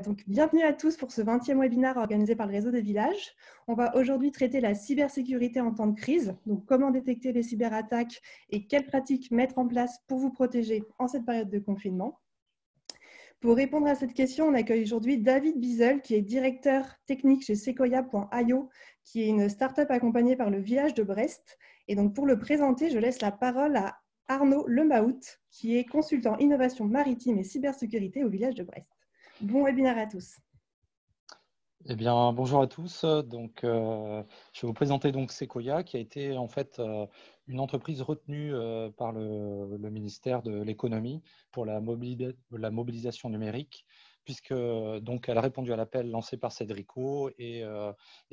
Donc, bienvenue à tous pour ce 20e webinaire organisé par le Réseau des villages. On va aujourd'hui traiter la cybersécurité en temps de crise, donc comment détecter les cyberattaques et quelles pratiques mettre en place pour vous protéger en cette période de confinement. Pour répondre à cette question, on accueille aujourd'hui David Bizel, qui est directeur technique chez Sequoia.io, qui est une start-up accompagnée par le village de Brest. Et donc, pour le présenter, je laisse la parole à Arnaud Lemahout, qui est consultant innovation maritime et cybersécurité au village de Brest. Bon webinaire à tous. Eh bien, bonjour à tous. Donc, je vais vous présenter donc Sequoia, qui a été en fait une entreprise retenue par le ministère de l'économie pour la mobilisation numérique, puisque donc elle a répondu à l'appel lancé par Cédrico et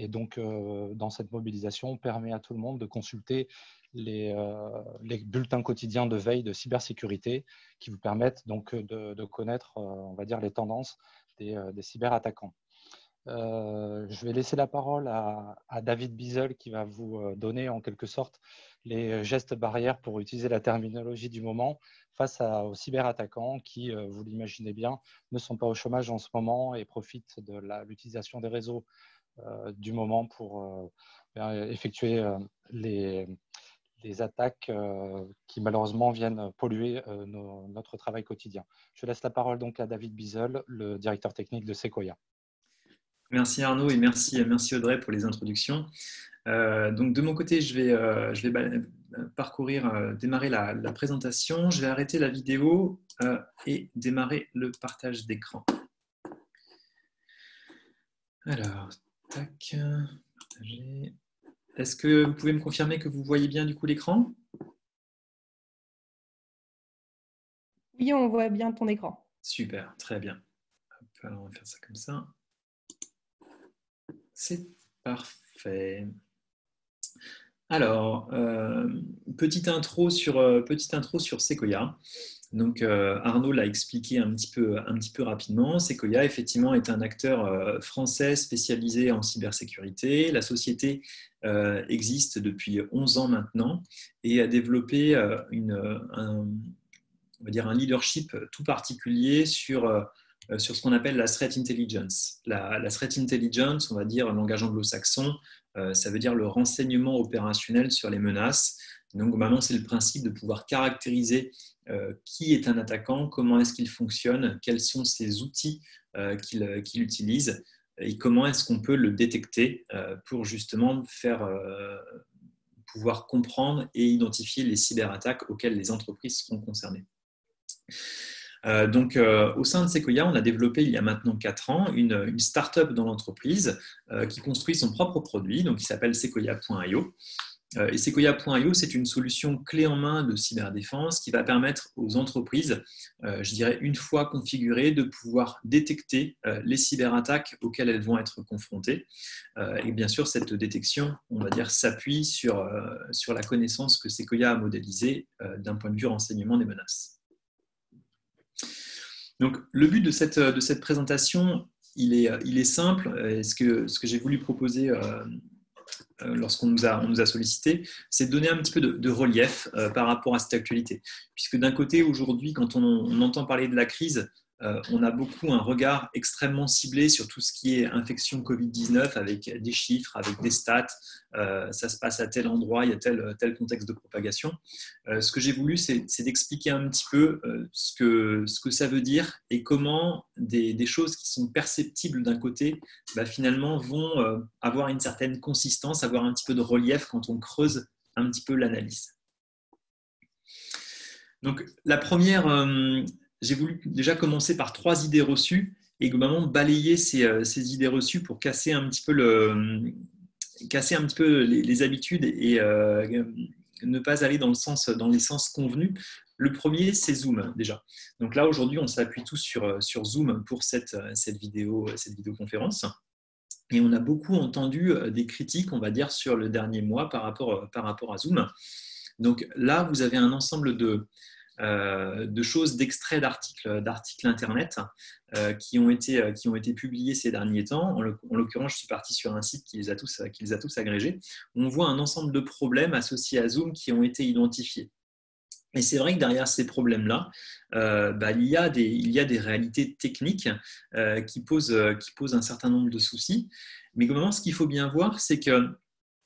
donc dans cette mobilisation, on permet à tout le monde de consulter les bulletins quotidiens de veille de cybersécurité qui vous permettent donc de connaître, on va dire, les tendances des cyberattaquants. Je vais laisser la parole à David Bizel qui va vous donner en quelque sorte les gestes barrières pour utiliser la terminologie du moment face aux cyberattaquants qui, vous l'imaginez bien, ne sont pas au chômage en ce moment et profitent de l'utilisation des réseaux du moment pour effectuer les attaques qui malheureusement viennent polluer notre travail quotidien. Je laisse la parole donc à David Bizel, le directeur technique de Sequoia. Merci Arnaud et merci Audrey pour les introductions. Donc de mon côté, je vais démarrer la présentation. Je vais arrêter la vidéo et démarrer le partage d'écran. Alors, tac, partager. Est-ce que vous pouvez me confirmer que vous voyez bien du coup l'écran? Oui, on voit bien ton écran. Super, très bien. Hop, alors on va faire ça comme ça. C'est parfait. Alors, petite intro sur Sequoia. Donc, Arnaud l'a expliqué un petit peu rapidement. Sequoia, effectivement, est un acteur français spécialisé en cybersécurité. La société existe depuis 11 ans maintenant et a développé on va dire un leadership tout particulier sur ce qu'on appelle la threat intelligence. La threat intelligence, on va dire en langage anglo-saxon, ça veut dire le renseignement opérationnel sur les menaces. Donc, globalement, c'est le principe de pouvoir caractériser qui est un attaquant, comment est-ce qu'il fonctionne, quels sont ses outils qu'il utilise et comment est-ce qu'on peut le détecter pour justement pouvoir comprendre et identifier les cyberattaques auxquelles les entreprises seront concernées. Donc, au sein de Sequoia, on a développé il y a maintenant 4 ans une start-up dans l'entreprise qui construit son propre produit, donc qui s'appelle Sequoia.io. Et Sequoia.io, c'est une solution clé en main de cyberdéfense qui va permettre aux entreprises, je dirais une fois configurées, de pouvoir détecter les cyberattaques auxquelles elles vont être confrontées. Et bien sûr, cette détection, on va dire, s'appuie sur la connaissance que Sequoia a modélisée d'un point de vue renseignement des menaces. Donc, le but de cette présentation, il est simple. Ce que j'ai voulu proposer lorsqu'on nous a sollicité, c'est de donner un petit peu de relief par rapport à cette actualité. Puisque d'un côté, aujourd'hui, quand on entend parler de la crise, on a beaucoup un regard extrêmement ciblé sur tout ce qui est infection Covid-19 avec des chiffres, avec des stats. Ça se passe à tel endroit, il y a tel contexte de propagation. Ce que j'ai voulu, c'est d'expliquer un petit peu ce que ça veut dire et comment des choses qui sont perceptibles d'un côté, finalement, vont avoir une certaine consistance, avoir un petit peu de relief quand on creuse un petit peu l'analyse. Donc, la première... j'ai voulu déjà commencer par 3 idées reçues et globalement balayer ces idées reçues pour casser un petit peu les habitudes et ne pas aller dans les sens convenus. Le premier, c'est Zoom déjà. Donc là, aujourd'hui, on s'appuie tous sur Zoom pour cette vidéoconférence. Et on a beaucoup entendu des critiques, on va dire, sur le dernier mois par rapport à Zoom. Donc là, vous avez un ensemble de choses, d'extraits d'articles internet qui ont été publiés ces derniers temps. En l'occurrence, je suis parti sur un site qui les a tous agrégés. On voit un ensemble de problèmes associés à Zoom qui ont été identifiés. Et c'est vrai que derrière ces problèmes-là, il y a des réalités techniques qui posent un certain nombre de soucis. Mais globalement, ce qu'il faut bien voir, c'est que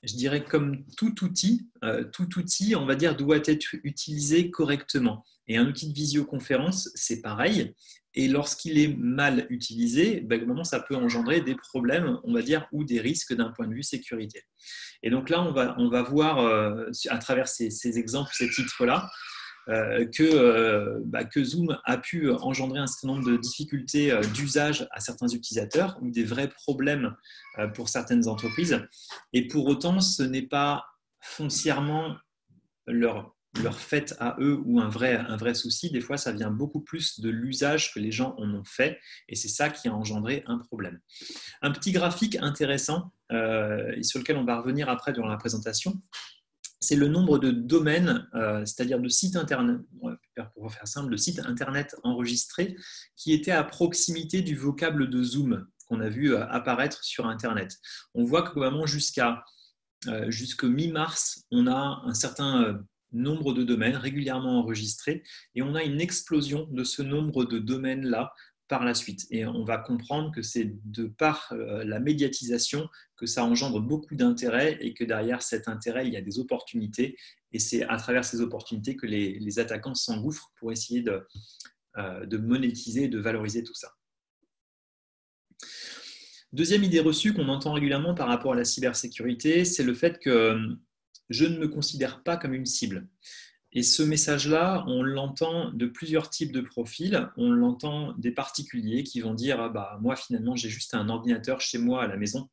je dirais comme tout outil, on va dire, doit être utilisé correctement. Et un outil de visioconférence, c'est pareil. Et lorsqu'il est mal utilisé, globalement, ça peut engendrer des problèmes, on va dire, ou des risques d'un point de vue sécurité. Et donc là, on va voir à travers ces exemples, ces titres-là, que Zoom a pu engendrer un certain nombre de difficultés d'usage à certains utilisateurs ou des vrais problèmes pour certaines entreprises. Et pour autant, ce n'est pas foncièrement leur fait à eux ou un vrai souci. Des fois, ça vient beaucoup plus de l'usage que les gens en ont fait et c'est ça qui a engendré un problème. Un petit graphique intéressant sur lequel on va revenir après durant la présentation, c'est le nombre de domaines, c'est-à-dire de sites internet, pour faire simple, de sites internet enregistrés qui étaient à proximité du vocable de Zoom qu'on a vu apparaître sur Internet. On voit que vraiment jusqu'au mi-mars, on a un certain nombre de domaines régulièrement enregistrés et on a une explosion de ce nombre de domaines-là par la suite. Et on va comprendre que c'est de par la médiatisation que ça engendre beaucoup d'intérêt et que derrière cet intérêt, il y a des opportunités. Et c'est à travers ces opportunités que les attaquants s'engouffrent pour essayer de monétiser, de valoriser tout ça. Deuxième idée reçue qu'on entend régulièrement par rapport à la cybersécurité, c'est le fait que je ne me considère pas comme une cible. Et ce message-là, on l'entend de plusieurs types de profils. On l'entend des particuliers qui vont dire moi, finalement, j'ai juste un ordinateur chez moi à la maison.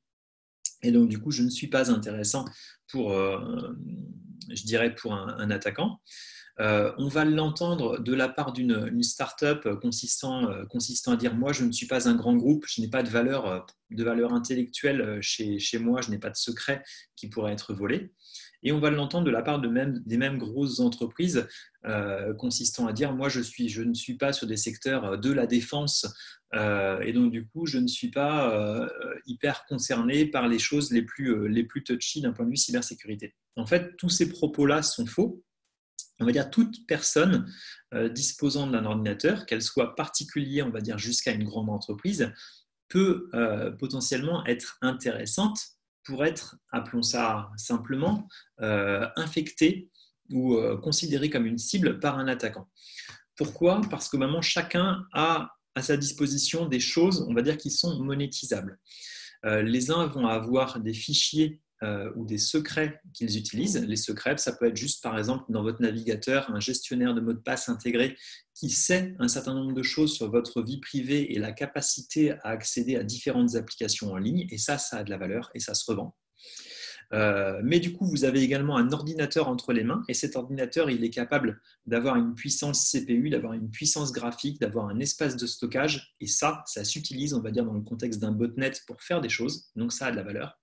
Et donc, du coup, je ne suis pas intéressant pour, je dirais, pour un attaquant. On va l'entendre de la part d'une start-up consistant à dire moi, je ne suis pas un grand groupe, je n'ai pas de valeur intellectuelle chez moi, je n'ai pas de secret qui pourrait être volé. Et on va l'entendre de la part des mêmes grosses entreprises consistant à dire moi, je ne suis pas sur des secteurs de la défense et donc du coup, je ne suis pas hyper concerné par les choses les plus touchy d'un point de vue cybersécurité. En fait, tous ces propos-là sont faux. On va dire toute personne disposant d'un ordinateur, qu'elle soit particulier, on va dire jusqu'à une grande entreprise, peut potentiellement être intéressante pour être, appelons ça simplement, infectée ou considérée comme une cible par un attaquant. Pourquoi ? Parce que maintenant, chacun a à sa disposition des choses, on va dire, qui sont monétisables. Les uns vont avoir des fichiers ou des secrets qu'ils utilisent. Les secrets, ça peut être juste, par exemple, dans votre navigateur, un gestionnaire de mots de passe intégré qui sait un certain nombre de choses sur votre vie privée et la capacité à accéder à différentes applications en ligne. Et ça a de la valeur et ça se revend. Mais du coup, vous avez également un ordinateur entre les mains et cet ordinateur, il est capable d'avoir une puissance CPU, d'avoir une puissance graphique, d'avoir un espace de stockage et ça s'utilise, on va dire, dans le contexte d'un botnet pour faire des choses. Donc, ça a de la valeur.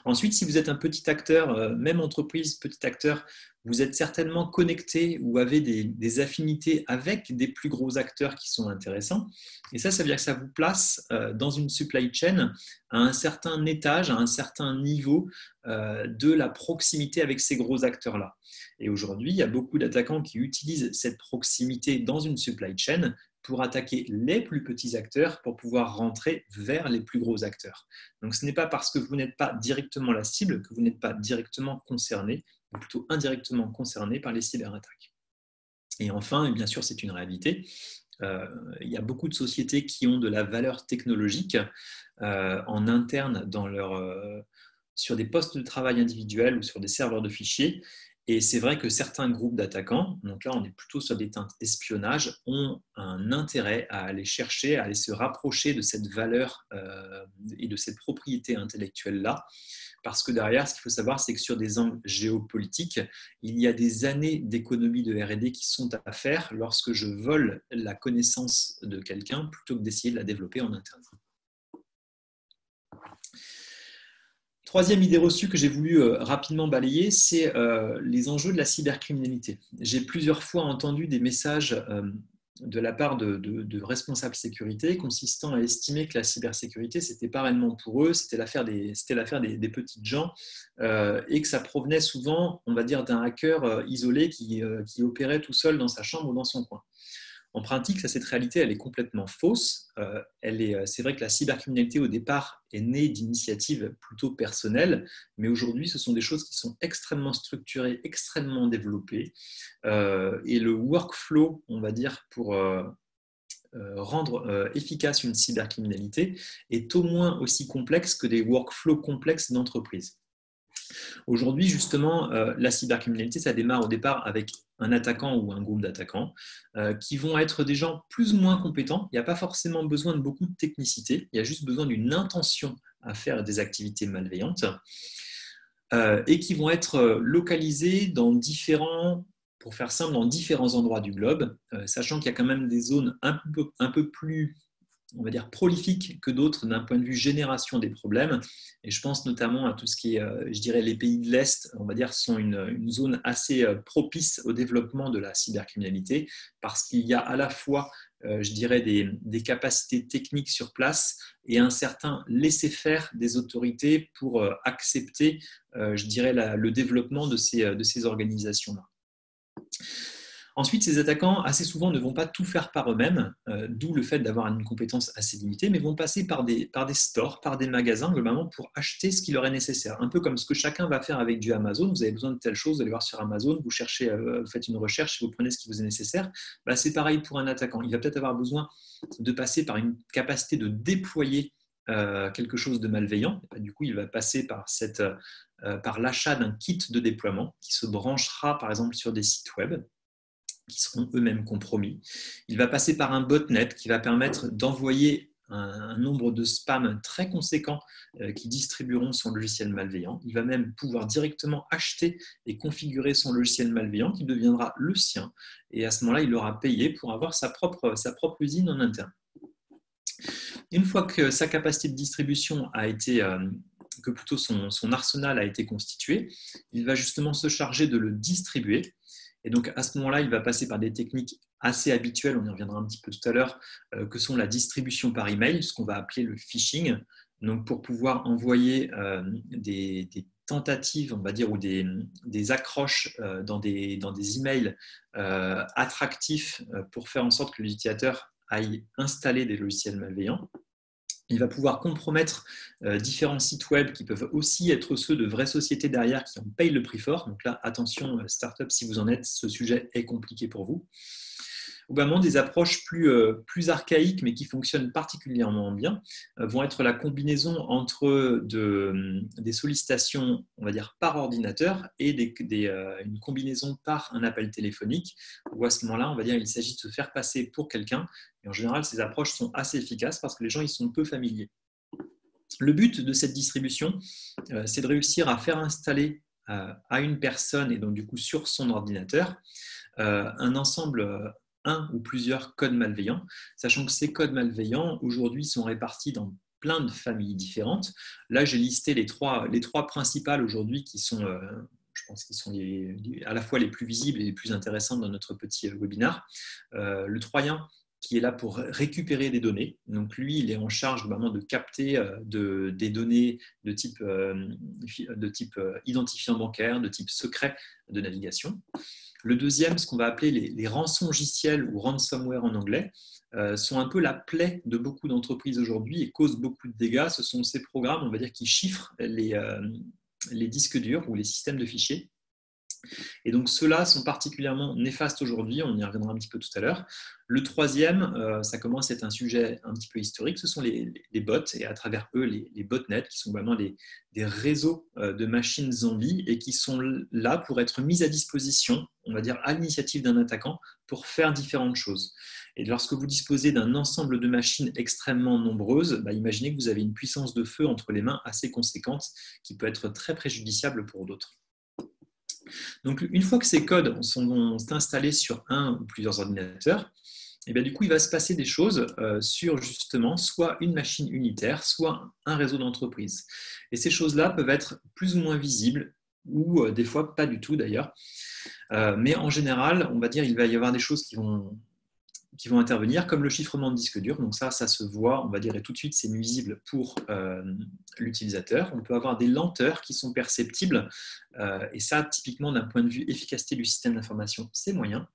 Ensuite, si vous êtes un petit acteur, même entreprise, petit acteur, vous êtes certainement connecté ou avez des affinités avec des plus gros acteurs qui sont intéressants. Et ça veut dire que ça vous place dans une supply chain à un certain étage, à un certain niveau de la proximité avec ces gros acteurs-là. Et aujourd'hui, il y a beaucoup d'attaquants qui utilisent cette proximité dans une supply chain pour attaquer les plus petits acteurs pour pouvoir rentrer vers les plus gros acteurs. Donc, ce n'est pas parce que vous n'êtes pas directement la cible que vous n'êtes pas directement concerné, ou plutôt indirectement concerné par les cyberattaques. Et enfin, et bien sûr, c'est une réalité, il y a beaucoup de sociétés qui ont de la valeur technologique en interne sur des postes de travail individuels ou sur des serveurs de fichiers. Et c'est vrai que certains groupes d'attaquants, donc là on est plutôt sur des teintes espionnage, ont un intérêt à aller chercher, à aller se rapprocher de cette valeur et de cette propriété intellectuelle-là. Parce que derrière, ce qu'il faut savoir, c'est que sur des angles géopolitiques, il y a des années d'économie de R&D qui sont à faire lorsque je vole la connaissance de quelqu'un plutôt que d'essayer de la développer en interne. Troisième idée reçue que j'ai voulu rapidement balayer, c'est les enjeux de la cybercriminalité. J'ai plusieurs fois entendu des messages de la part de responsables sécurité consistant à estimer que la cybersécurité, ce n'était pas réellement pour eux, c'était l'affaire des petites gens et que ça provenait souvent, on va dire, d'un hacker isolé qui opérait tout seul dans sa chambre ou dans son coin. En pratique, cette réalité, elle est complètement fausse. C'est vrai que la cybercriminalité, au départ, est née d'initiatives plutôt personnelles, mais aujourd'hui, ce sont des choses qui sont extrêmement structurées, extrêmement développées. Et le workflow, on va dire, pour rendre efficace une cybercriminalité, est au moins aussi complexe que des workflows complexes d'entreprise. Aujourd'hui, justement, la cybercriminalité, ça démarre au départ avec un attaquant ou un groupe d'attaquants qui vont être des gens plus ou moins compétents. Il n'y a pas forcément besoin de beaucoup de technicité, il y a juste besoin d'une intention à faire des activités malveillantes et qui vont être localisés dans différents, pour faire simple, dans différents endroits du globe, sachant qu'il y a quand même des zones un peu plus, on va dire, prolifiques que d'autres d'un point de vue génération des problèmes. Et je pense notamment à tout ce qui est, je dirais, les pays de l'Est, on va dire, sont une zone assez propice au développement de la cybercriminalité parce qu'il y a à la fois, je dirais, des capacités techniques sur place et un certain laisser-faire des autorités pour accepter, je dirais, le développement de ces organisations-là. Ensuite, ces attaquants, assez souvent, ne vont pas tout faire par eux-mêmes, d'où le fait d'avoir une compétence assez limitée, mais vont passer par des stores, par des magasins, globalement, pour acheter ce qui leur est nécessaire. Un peu comme ce que chacun va faire avec du Amazon. Vous avez besoin de telle chose, vous allez voir sur Amazon, vous faites une recherche, vous prenez ce qui vous est nécessaire. C'est pareil pour un attaquant. Il va peut-être avoir besoin de passer par une capacité de déployer quelque chose de malveillant. Du coup, il va passer par l'achat d'un kit de déploiement qui se branchera, par exemple, sur des sites web qui seront eux-mêmes compromis. Il va passer par un botnet qui va permettre d'envoyer un nombre de spams très conséquent qui distribueront son logiciel malveillant. Il va même pouvoir directement acheter et configurer son logiciel malveillant qui deviendra le sien. Et à ce moment-là, il aura payé pour avoir sa propre usine en interne. Une fois que sa capacité de distribution a été, que plutôt son arsenal a été constitué, il va justement se charger de le distribuer. Et donc, à ce moment-là, il va passer par des techniques assez habituelles, on y reviendra un petit peu tout à l'heure, que sont la distribution par email, ce qu'on va appeler le phishing. Donc, pour pouvoir envoyer des tentatives, on va dire, ou des accroches dans des emails attractifs pour faire en sorte que l'utilisateur aille installer des logiciels malveillants. Il va pouvoir compromettre différents sites web qui peuvent aussi être ceux de vraies sociétés derrière qui en payent le prix fort. Donc là, attention, start-up, si vous en êtes, ce sujet est compliqué pour vous. Ou vraiment des approches plus archaïques, mais qui fonctionnent particulièrement bien, vont être la combinaison entre des sollicitations, on va dire, par ordinateur et une combinaison par un appel téléphonique, où à ce moment-là, on va dire, il s'agit de se faire passer pour quelqu'un. Et en général, ces approches sont assez efficaces parce que les gens ils sont peu familiers. Le but de cette distribution, c'est de réussir à faire installer à une personne, et donc du coup sur son ordinateur, un ensemble un ou plusieurs codes malveillants, sachant que ces codes malveillants, aujourd'hui, sont répartis dans plein de familles différentes. Là, j'ai listé les trois principales aujourd'hui qui sont, je pense, qui sont à la fois les plus visibles et les plus intéressantes dans notre petit webinaire. Le Troyen, qui est là pour récupérer des données. Donc, lui, il est en charge vraiment de capter des données de type identifiant bancaire, de type secret de navigation. Le deuxième, ce qu'on va appeler les rançongiciels ou ransomware en anglais, sont un peu la plaie de beaucoup d'entreprises aujourd'hui et causent beaucoup de dégâts. Ce sont ces programmes, on va dire, qui chiffrent les disques durs ou les systèmes de fichiers. Et donc, ceux-là sont particulièrement néfastes aujourd'hui, on y reviendra un petit peu tout à l'heure. Le troisième, ça commence à être un sujet un petit peu historique, ce sont les bots, et à travers eux, les botnets, qui sont vraiment des réseaux de machines zombies et qui sont là pour être mis à disposition, on va dire à l'initiative d'un attaquant, pour faire différentes choses. Et lorsque vous disposez d'un ensemble de machines extrêmement nombreuses, imaginez que vous avez une puissance de feu entre les mains assez conséquente qui peut être très préjudiciable pour d'autres. Donc, une fois que ces codes sont installés sur un ou plusieurs ordinateurs, et bien, du coup, il va se passer des choses sur justement soit une machine unitaire, soit un réseau d'entreprise. Et ces choses-là peuvent être plus ou moins visibles, ou des fois pas du tout d'ailleurs. Mais en général, on va dire il va y avoir des choses qui vont qui vont intervenir, comme le chiffrement de disque dur. Donc ça se voit, on va dire, et tout de suite, c'est nuisible pour l'utilisateur. On peut avoir des lenteurs qui sont perceptibles, et ça, typiquement, d'un point de vue efficacité du système d'information, c'est moyen.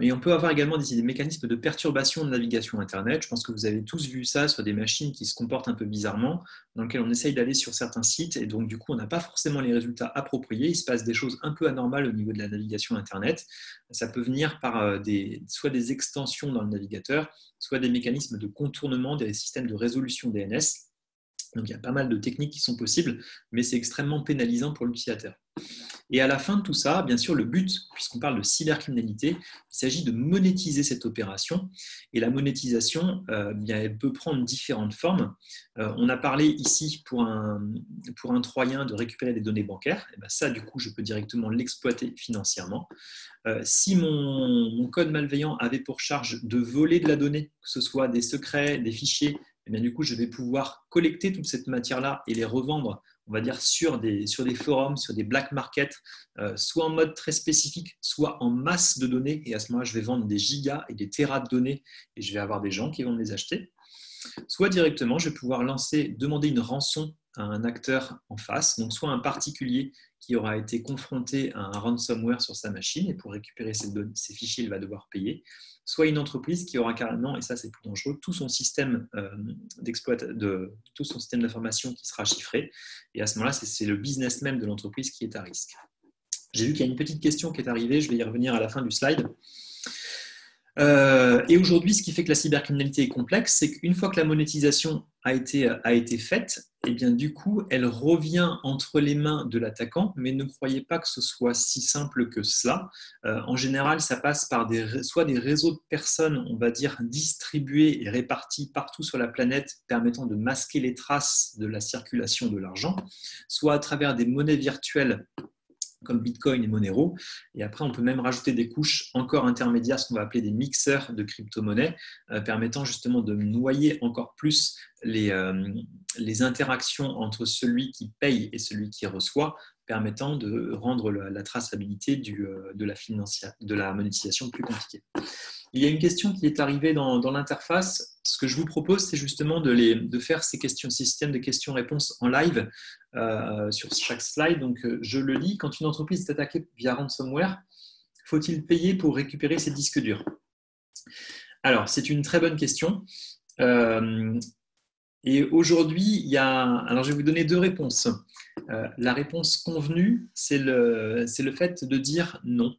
Et on peut avoir également des mécanismes de perturbation de navigation Internet. Je pense que vous avez tous vu ça sur des machines qui se comportent un peu bizarrement, dans lesquelles on essaye d'aller sur certains sites, et donc du coup, on n'a pas forcément les résultats appropriés. Il se passe des choses un peu anormales au niveau de la navigation Internet. Ça peut venir par soit des extensions dans le navigateur, soit des mécanismes de contournement des systèmes de résolution DNS. Donc il y a pas mal de techniques qui sont possibles, mais c'est extrêmement pénalisant pour l'utilisateur. Et à la fin de tout ça, bien sûr, le but, puisqu'on parle de cybercriminalité, il s'agit de monétiser cette opération. Et la monétisation, bien, elle peut prendre différentes formes. On a parlé ici pour un Troyen de récupérer des données bancaires. Et bien ça, du coup, je peux directement l'exploiter financièrement. Si mon code malveillant avait pour charge de voler de la donnée, que ce soit des secrets, des fichiers, et bien, du coup, je vais pouvoir collecter toute cette matière-là et les revendre, on va dire, sur des forums, sur des black markets, soit en mode très spécifique, soit en masse de données. Et à ce moment-là, je vais vendre des gigas et des téras de données et je vais avoir des gens qui vont me les acheter. Soit directement, je vais pouvoir demander une rançon à un acteur en face, donc soit un particulier qui aura été confronté à un ransomware sur sa machine et pour récupérer ces fichiers, il va devoir payer, soit une entreprise qui aura carrément, et ça c'est plus dangereux, tout son système d'information qui sera chiffré. Et à ce moment-là, c'est le business même de l'entreprise qui est à risque. J'ai vu qu'il y a une petite question qui est arrivée, je vais y revenir à la fin du slide. Et aujourd'hui, ce qui fait que la cybercriminalité est complexe, c'est qu'une fois que la monétisation a été faite, et bien, du coup, elle revient entre les mains de l'attaquant, mais ne croyez pas que ce soit si simple que cela. En général, ça passe par soit des réseaux de personnes, on va dire, distribués et répartis partout sur la planète, permettant de masquer les traces de la circulation de l'argent, soit à travers des monnaies virtuelles comme Bitcoin et Monero. Et après, on peut même rajouter des couches encore intermédiaires, ce qu'on va appeler des mixeurs de crypto-monnaies, permettant justement de noyer encore plus les interactions entre celui qui paye et celui qui reçoit, permettant de rendre la traçabilité de la monétisation plus compliquée. Il y a une question qui est arrivée dans l'interface. Ce que je vous propose, c'est justement de faire ces systèmes de questions-réponses en live sur chaque slide. Donc, je le lis. Quand une entreprise est attaquée via ransomware, faut-il payer pour récupérer ses disques durs? Alors, c'est une très bonne question. Et aujourd'hui, alors je vais vous donner deux réponses. La réponse convenue, c'est le fait de dire non.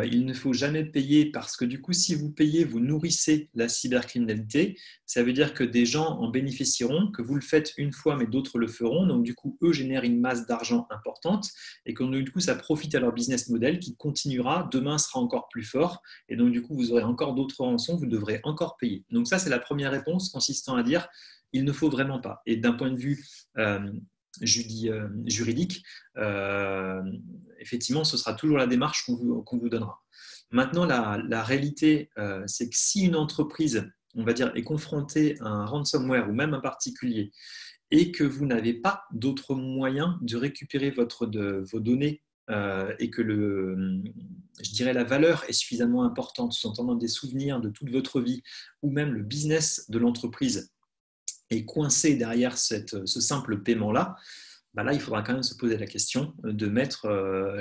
Il ne faut jamais payer parce que du coup, si vous payez, vous nourrissez la cybercriminalité. Ça veut dire que des gens en bénéficieront, que vous le faites une fois, mais d'autres le feront. Donc du coup, eux génèrent une masse d'argent importante et que du coup, ça profite à leur business model qui continuera. Demain sera encore plus fort et donc du coup, vous aurez encore d'autres rançons, vous devrez encore payer. Donc ça, c'est la première réponse consistant à dire il ne faut vraiment pas. Et d'un point de vue juridique, effectivement, ce sera toujours la démarche qu'on vous donnera. Maintenant, la réalité, c'est que si une entreprise, on va dire, est confrontée à un ransomware ou même un particulier et que vous n'avez pas d'autres moyens de récupérer vos données et que je dirais la valeur est suffisamment importante, sous-entendant des souvenirs de toute votre vie ou même le business de l'entreprise est coincé derrière ce simple paiement-là, là, il faudra quand même se poser la question de mettre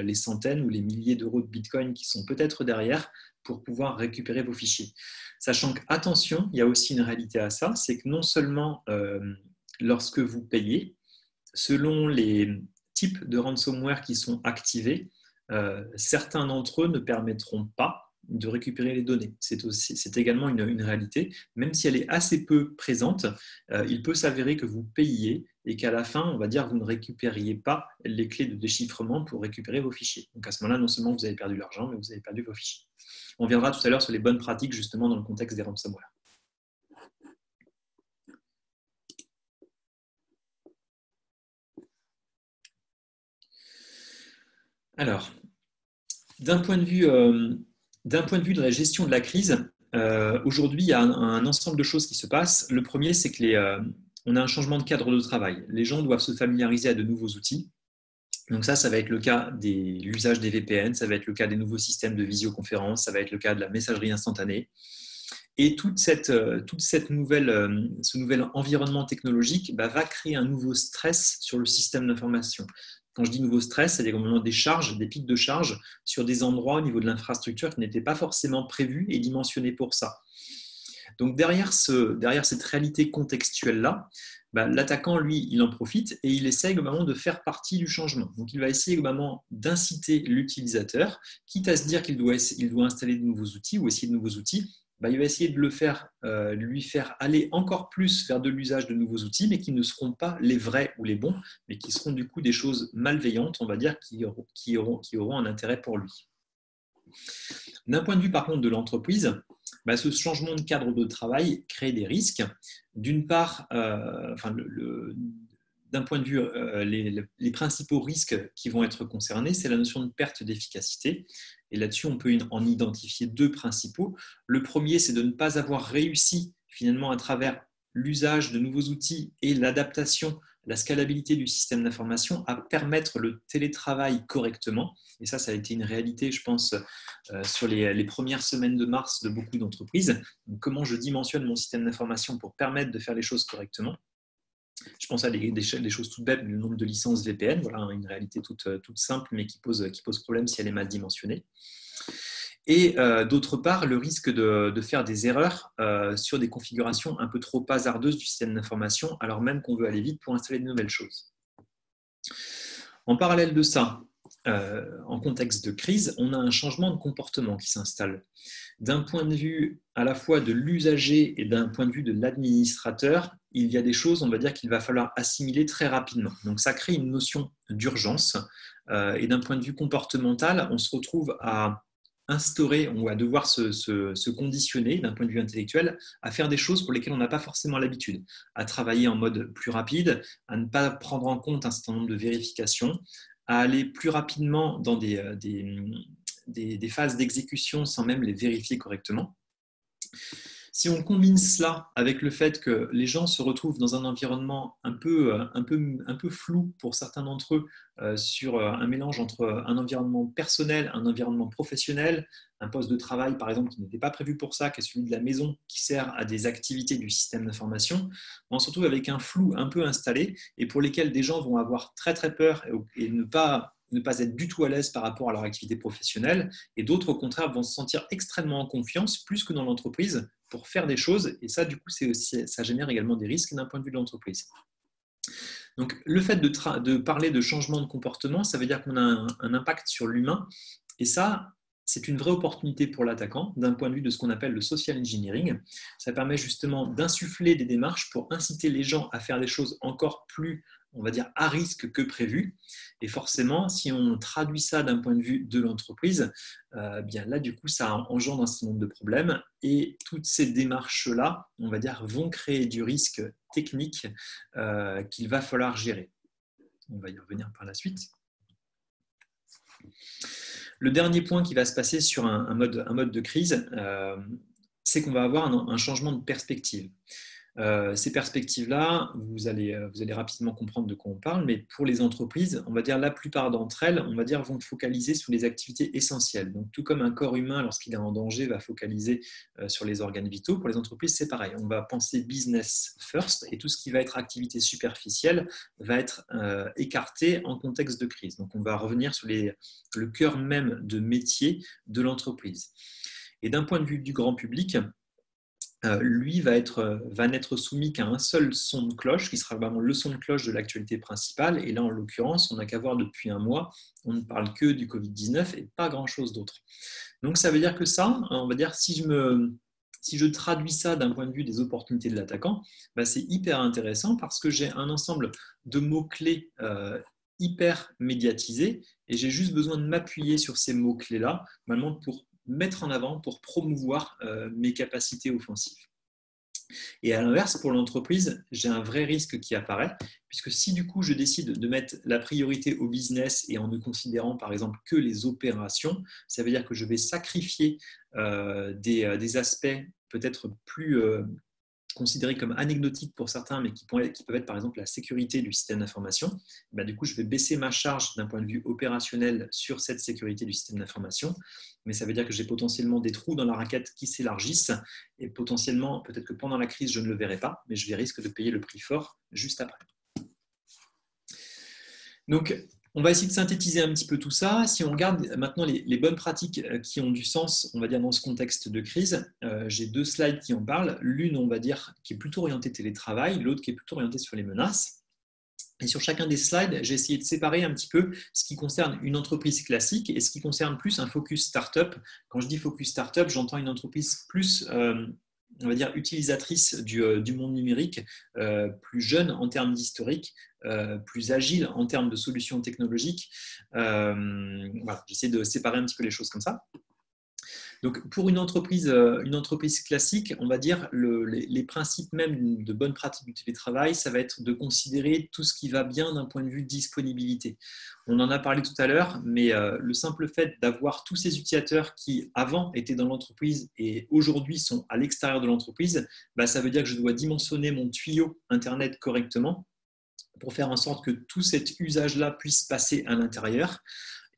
les centaines ou les milliers d'euros de Bitcoin qui sont peut-être derrière pour pouvoir récupérer vos fichiers. Sachant que, attention, il y a aussi une réalité à ça, c'est que non seulement lorsque vous payez, selon les types de ransomware qui sont activés, certains d'entre eux ne permettront pas de récupérer les données. C'est également une réalité. Même si elle est assez peu présente, il peut s'avérer que vous payiez et qu'à la fin, on va dire, vous ne récupériez pas les clés de déchiffrement pour récupérer vos fichiers. Donc à ce moment-là, non seulement vous avez perdu l'argent, mais vous avez perdu vos fichiers. On viendra tout à l'heure sur les bonnes pratiques justement dans le contexte des ransomware. Alors, d'un point de vue de la gestion de la crise, aujourd'hui, il y a un ensemble de choses qui se passent. Le premier, c'est que on a un changement de cadre de travail. Les gens doivent se familiariser à de nouveaux outils. Donc ça va être le cas de l'usage des VPN, ça va être le cas des nouveaux systèmes de visioconférence, ça va être le cas de la messagerie instantanée. Et ce nouvel environnement technologique va créer un nouveau stress sur le système d'information. Quand je dis nouveau stress, c'est-à-dire des charges, des pics de charges sur des endroits au niveau de l'infrastructure qui n'étaient pas forcément prévus et dimensionnés pour ça. Donc derrière cette réalité contextuelle-là, l'attaquant, lui, il en profite et il essaie globalement de faire partie du changement. Donc il va essayer globalement d'inciter l'utilisateur, quitte à se dire qu'il doit installer de nouveaux outils ou essayer de nouveaux outils. Il va essayer de lui faire aller encore plus vers de l'usage de nouveaux outils, mais qui ne seront pas les vrais ou les bons, mais qui seront du coup des choses malveillantes, on va dire, qui auront un intérêt pour lui. D'un point de vue par contre de l'entreprise, ce changement de cadre de travail crée des risques. D'une part, d'un point de vue, les principaux risques qui vont être concernés, c'est la notion de perte d'efficacité. Et là-dessus, on peut en identifier deux principaux. Le premier, c'est de ne pas avoir réussi finalement à travers l'usage de nouveaux outils et l'adaptation, la scalabilité du système d'information à permettre le télétravail correctement. Et ça a été une réalité, je pense, sur les premières semaines de mars de beaucoup d'entreprises. Donc, comment je dimensionne mon système d'information pour permettre de faire les choses correctement. Je pense à des choses toutes bêtes, le nombre de licences VPN, voilà une réalité toute simple, mais qui pose problème si elle est mal dimensionnée. Et d'autre part, le risque de faire des erreurs sur des configurations un peu trop hasardeuses du système d'information, alors même qu'on veut aller vite pour installer de nouvelles choses. En parallèle de ça, en contexte de crise, on a un changement de comportement qui s'installe. D'un point de vue à la fois de l'usager et d'un point de vue de l'administrateur, il y a des choses, on va dire, qu'il va falloir assimiler très rapidement. Donc ça crée une notion d'urgence. Et d'un point de vue comportemental, on se retrouve à instaurer, on va devoir se conditionner d'un point de vue intellectuel à faire des choses pour lesquelles on n'a pas forcément l'habitude, à travailler en mode plus rapide, à ne pas prendre en compte un certain nombre de vérifications, à aller plus rapidement dans des phases d'exécution sans même les vérifier correctement. Si on combine cela avec le fait que les gens se retrouvent dans un environnement un peu flou pour certains d'entre eux, sur un mélange entre un environnement personnel, un environnement professionnel, un poste de travail par exemple qui n'était pas prévu pour ça, qui est celui de la maison, qui sert à des activités du système d'information, on se retrouve avec un flou un peu installé et pour lesquels des gens vont avoir très très peur et ne pas être du tout à l'aise par rapport à leur activité professionnelle, et d'autres, au contraire, vont se sentir extrêmement en confiance, plus que dans l'entreprise, pour faire des choses, et ça, du coup, ça génère également des risques d'un point de vue de l'entreprise. Donc, le fait de parler de changement de comportement, ça veut dire qu'on a un impact sur l'humain, et ça, c'est une vraie opportunité pour l'attaquant d'un point de vue de ce qu'on appelle le social engineering. Ça permet justement d'insuffler des démarches pour inciter les gens à faire des choses encore plus, on va dire, à risque que prévu. Et forcément, si on traduit ça d'un point de vue de l'entreprise, bien là, du coup, ça engendre un certain nombre de problèmes. Et toutes ces démarches-là, on va dire, vont créer du risque technique qu'il va falloir gérer. On va y revenir par la suite. Le dernier point qui va se passer sur un mode de crise, c'est qu'on va avoir un changement de perspective. Ces perspectives-là, vous allez rapidement comprendre de quoi on parle, mais pour les entreprises, on va dire la plupart d'entre elles, on va dire, vont focaliser sur les activités essentielles. Donc, tout comme un corps humain, lorsqu'il est en danger, va focaliser sur les organes vitaux, pour les entreprises, c'est pareil. On va penser business first et tout ce qui va être activité superficielle va être écarté en contexte de crise. Donc, on va revenir sur le cœur même de métier de l'entreprise. Et d'un point de vue du grand public, lui va n'être soumis qu'à un seul son de cloche, qui sera vraiment le son de cloche de l'actualité principale. Et là, en l'occurrence, on n'a qu'à voir depuis un mois, on ne parle que du Covid-19 et pas grand-chose d'autre. Donc, ça veut dire que ça, on va dire, si je traduis ça d'un point de vue des opportunités de l'attaquant, c'est hyper intéressant parce que j'ai un ensemble de mots-clés hyper médiatisés et j'ai juste besoin de m'appuyer sur ces mots-clés-là, vraiment pour mettre en avant, pour promouvoir mes capacités offensives. Et à l'inverse, pour l'entreprise, j'ai un vrai risque qui apparaît, puisque si du coup je décide de mettre la priorité au business et en ne considérant par exemple que les opérations, ça veut dire que je vais sacrifier des aspects peut-être plus considérées comme anecdotiques pour certains, mais qui peuvent être par exemple la sécurité du système d'information, du coup, je vais baisser ma charge d'un point de vue opérationnel sur cette sécurité du système d'information. Mais ça veut dire que j'ai potentiellement des trous dans la raquette qui s'élargissent et potentiellement, peut-être que pendant la crise, je ne le verrai pas, mais je risque de payer le prix fort juste après. Donc, on va essayer de synthétiser un petit peu tout ça. Si on regarde maintenant les bonnes pratiques qui ont du sens, on va dire dans ce contexte de crise, j'ai 2 slides qui en parlent. L'une, on va dire, qui est plutôt orientée télétravail, l'autre qui est plutôt orientée sur les menaces. Et sur chacun des slides, j'ai essayé de séparer un petit peu ce qui concerne une entreprise classique et ce qui concerne plus un focus startup. Quand je dis focus startup, j'entends une entreprise plus on va dire, utilisatrice du monde numérique, plus jeune en termes d'historique, plus agile en termes de solutions technologiques. Voilà, j'essaie de séparer un petit peu les choses comme ça. Donc, pour une entreprise classique, on va dire les principes même de bonne pratique du télétravail, ça va être de considérer tout ce qui va bien d'un point de vue disponibilité. On en a parlé tout à l'heure, mais le simple fait d'avoir tous ces utilisateurs qui, avant, étaient dans l'entreprise et aujourd'hui sont à l'extérieur de l'entreprise, ça veut dire que je dois dimensionner mon tuyau Internet correctement pour faire en sorte que tout cet usage-là puisse passer à l'intérieur,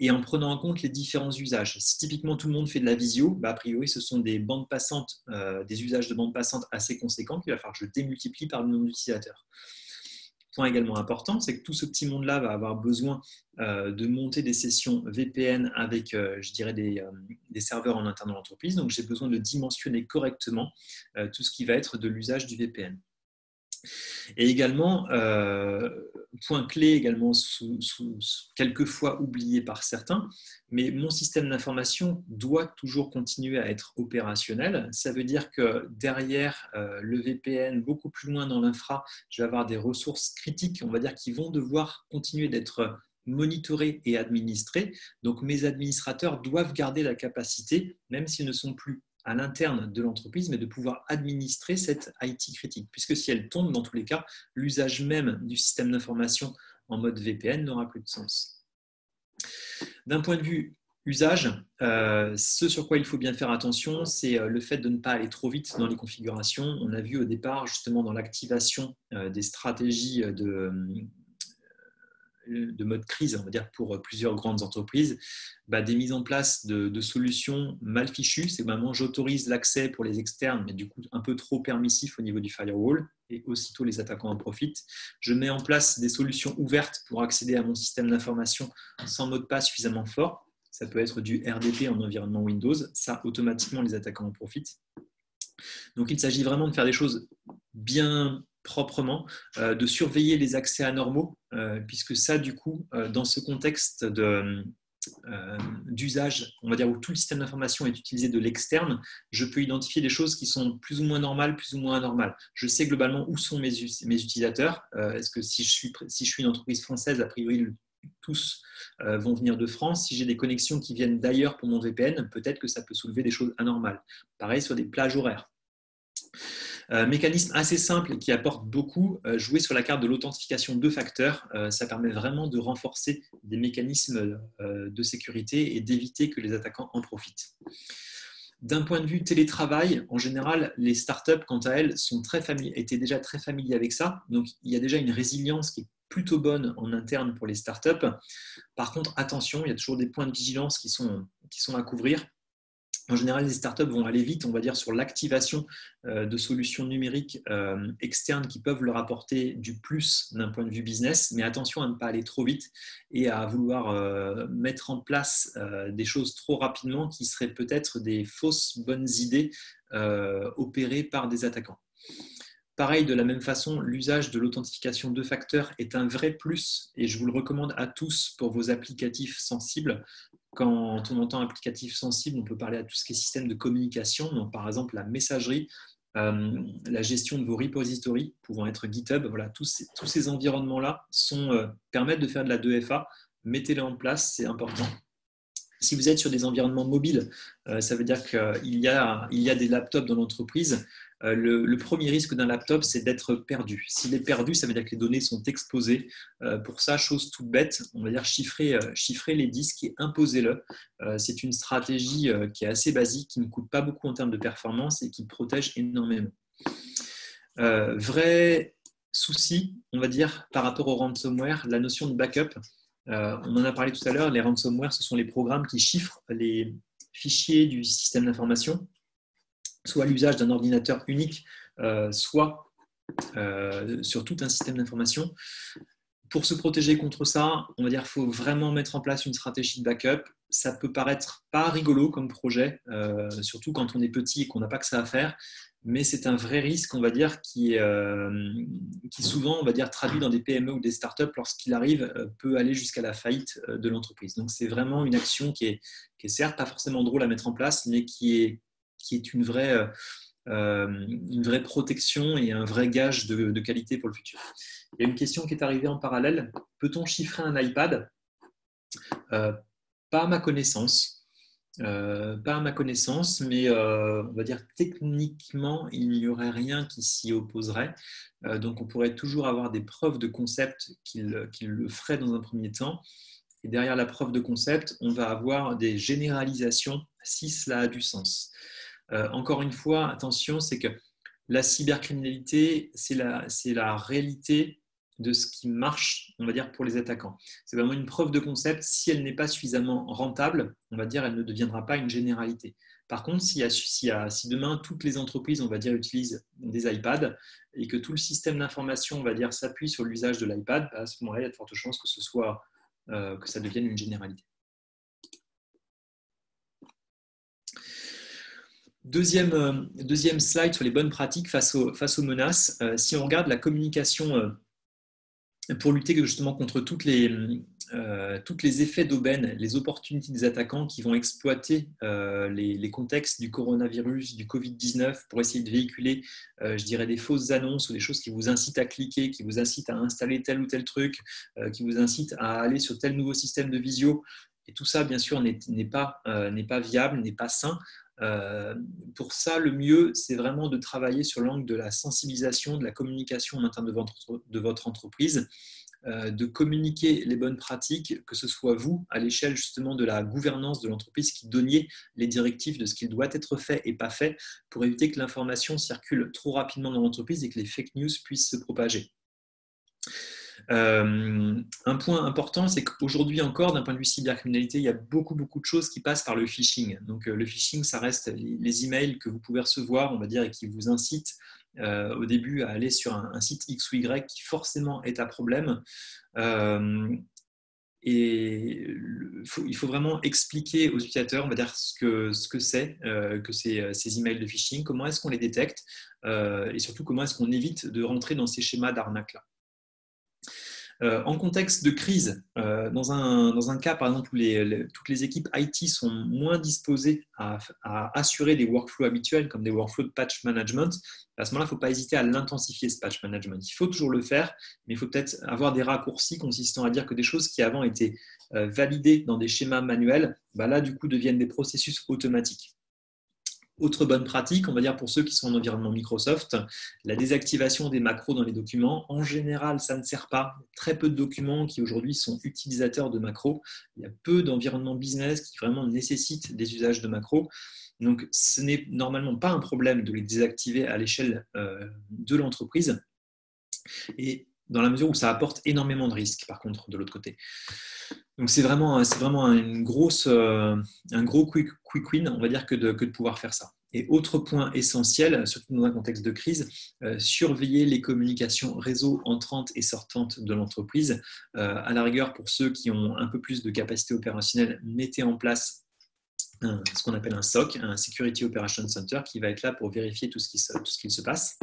et en prenant en compte les différents usages. Si typiquement tout le monde fait de la visio, a priori ce sont des bandes passantes, des usages de bandes passantes assez conséquents qu'il va falloir que je démultiplie par le nombre d'utilisateurs. Point également important, c'est que tout ce petit monde-là va avoir besoin de monter des sessions VPN avec, je dirais, des serveurs en interne de l'entreprise. Donc j'ai besoin de dimensionner correctement tout ce qui va être de l'usage du VPN. Et également, point clé également quelquefois oublié par certains, mais mon système d'information doit toujours continuer à être opérationnel. Ça veut dire que derrière le VPN, beaucoup plus loin dans l'infra, je vais avoir des ressources critiques, on va dire, qui vont devoir continuer d'être monitorées et administrées. Donc mes administrateurs doivent garder la capacité, même s'ils ne sont plus à l'interne de l'entreprise, mais de pouvoir administrer cette IT critique. Puisque si elle tombe, dans tous les cas, l'usage même du système d'information en mode VPN n'aura plus de sens. D'un point de vue usage, ce sur quoi il faut bien faire attention, c'est le fait de ne pas aller trop vite dans les configurations. On a vu au départ, justement, dans l'activation des stratégies de mode crise, on va dire, pour plusieurs grandes entreprises, des mises en place de solutions mal fichues. C'est vraiment j'autorise l'accès pour les externes, mais du coup un peu trop permissif au niveau du firewall, et aussitôt les attaquants en profitent. Je mets en place des solutions ouvertes pour accéder à mon système d'information sans mot de passe suffisamment fort. Ça peut être du RDP en environnement Windows. Ça, automatiquement, les attaquants en profitent. Donc, il s'agit vraiment de faire des choses bien proprement, de surveiller les accès anormaux, puisque ça, du coup, dans ce contexte d'usage, on va dire, où tout le système d'information est utilisé de l'externe, je peux identifier des choses qui sont plus ou moins normales, plus ou moins anormales. Je sais globalement où sont mes utilisateurs. Est-ce que si je suis une entreprise française, a priori, tous vont venir de France. Si j'ai des connexions qui viennent d'ailleurs pour mon VPN, peut-être que ça peut soulever des choses anormales. Pareil sur des plages horaires. Mécanisme assez simple qui apporte beaucoup, jouer sur la carte de l'authentification 2 facteurs. Ça permet vraiment de renforcer des mécanismes de sécurité et d'éviter que les attaquants en profitent. D'un point de vue télétravail, en général, les startups, quant à elles, étaient déjà très familiers avec ça. Donc, il y a déjà une résilience qui est plutôt bonne en interne pour les startups. Par contre, attention, il y a toujours des points de vigilance qui sont à couvrir. En général, les startups vont aller vite, on va dire, sur l'activation de solutions numériques externes qui peuvent leur apporter du plus d'un point de vue business, mais attention à ne pas aller trop vite et à vouloir mettre en place des choses trop rapidement qui seraient peut-être des fausses bonnes idées opérées par des attaquants. Pareil, de la même façon, l'usage de l'authentification 2 facteurs est un vrai plus et je vous le recommande à tous pour vos applicatifs sensibles. Quand on entend applicatif sensible, on peut parler à tout ce qui est système de communication, donc par exemple la messagerie, la gestion de vos repositories pouvant être GitHub. Voilà, tous ces environnements-là permettent de faire de la 2FA. Mettez-les en place, c'est important. Si vous êtes sur des environnements mobiles, ça veut dire qu'il y a des laptops dans l'entreprise. Le premier risque d'un laptop, c'est d'être perdu. S'il est perdu, ça veut dire que les données sont exposées. Pour ça, chose toute bête, on va dire chiffrer les disques et imposez-le. C'est une stratégie qui est assez basique, qui ne coûte pas beaucoup en termes de performance et qui protège énormément. Vrai souci, on va dire, par rapport au ransomware, la notion de backup. On en a parlé tout à l'heure, les ransomware, ce sont les programmes qui chiffrent les fichiers du système d'information, soit l'usage d'un ordinateur unique, soit sur tout un système d'information. Pour se protéger contre ça, on va dire qu'il faut vraiment mettre en place une stratégie de backup. Ça peut paraître pas rigolo comme projet, surtout quand on est petit et qu'on n'a pas que ça à faire, mais c'est un vrai risque, on va dire, qui souvent, on va dire, traduit dans des PME ou des startups, lorsqu'il arrive, peut aller jusqu'à la faillite de l'entreprise. Donc, c'est vraiment une action qui est certes pas forcément drôle à mettre en place, mais qui est une vraie protection et un vrai gage de qualité pour le futur. Il y a une question qui est arrivée en parallèle. Peut-on chiffrer un iPad ? Pas à ma connaissance. Pas à ma connaissance, mais on va dire techniquement, il n'y aurait rien qui s'y opposerait. Donc, on pourrait toujours avoir des preuves de concept qu'il le ferait dans un premier temps. Et derrière la preuve de concept, on va avoir des généralisations si cela a du sens. Encore une fois, attention, c'est que la cybercriminalité, c'est la réalité de ce qui marche, on va dire, pour les attaquants. C'est vraiment une preuve de concept. Si elle n'est pas suffisamment rentable, on va dire, elle ne deviendra pas une généralité. Par contre, si demain, toutes les entreprises, on va dire, utilisent des iPads et que tout le système d'information, on va dire, s'appuie sur l'usage de l'iPad, à ce moment-là, il y a de fortes chances que ça devienne une généralité. Deuxième slide sur les bonnes pratiques face aux menaces. Si on regarde la communication pour lutter justement contre toutes les effets d'aubaine, les opportunités des attaquants qui vont exploiter les contextes du coronavirus, du Covid-19 pour essayer de véhiculer, je dirais, des fausses annonces ou des choses qui vous incitent à cliquer, qui vous incitent à installer tel ou tel truc, qui vous incitent à aller sur tel nouveau système de visio. Et tout ça, bien sûr, n'est pas viable, n'est pas sain. Pour ça, le mieux, c'est vraiment de travailler sur l'angle de la sensibilisation, de la communication en interne de votre entreprise, de communiquer les bonnes pratiques, que ce soit vous, à l'échelle justement de la gouvernance de l'entreprise, qui donniez les directives de ce qui doit être fait et pas fait, pour éviter que l'information circule trop rapidement dans l'entreprise et que les fake news puissent se propager. Un point important, c'est qu'aujourd'hui encore, d'un point de vue cybercriminalité, il y a beaucoup de choses qui passent par le phishing. Donc, le phishing, ça reste les emails que vous pouvez recevoir, on va dire, et qui vous incitent au début à aller sur un site X ou Y qui forcément est à problème. Et il faut vraiment expliquer aux utilisateurs, on va dire, ce que c'est que ces emails de phishing, comment est-ce qu'on les détecte et surtout comment est-ce qu'on évite de rentrer dans ces schémas d'arnaque-là. En contexte de crise, dans un cas par exemple où toutes les équipes IT sont moins disposées à assurer des workflows habituels comme des workflows de patch management, à ce moment-là, il ne faut pas hésiter à l'intensifier, ce patch management. Il faut toujours le faire, mais il faut peut-être avoir des raccourcis consistant à dire que des choses qui avant étaient validées dans des schémas manuels, là du coup deviennent des processus automatiques. Autre bonne pratique, on va dire pour ceux qui sont en environnement Microsoft, la désactivation des macros dans les documents. En général, ça ne sert pas. Très peu de documents qui aujourd'hui sont utilisateurs de macros. Il y a peu d'environnements business qui vraiment nécessitent des usages de macros. Donc, ce n'est normalement pas un problème de les désactiver à l'échelle de l'entreprise. Et dans la mesure où ça apporte énormément de risques, par contre, de l'autre côté. Donc, c'est vraiment un gros quick win, on va dire, que de pouvoir faire ça. Et autre point essentiel, surtout dans un contexte de crise, surveiller les communications réseau entrantes et sortantes de l'entreprise. À la rigueur, pour ceux qui ont un peu plus de capacité opérationnelle, mettez en place ce qu'on appelle un SOC, un Security Operations Center, qui va être là pour vérifier tout ce qui se passe.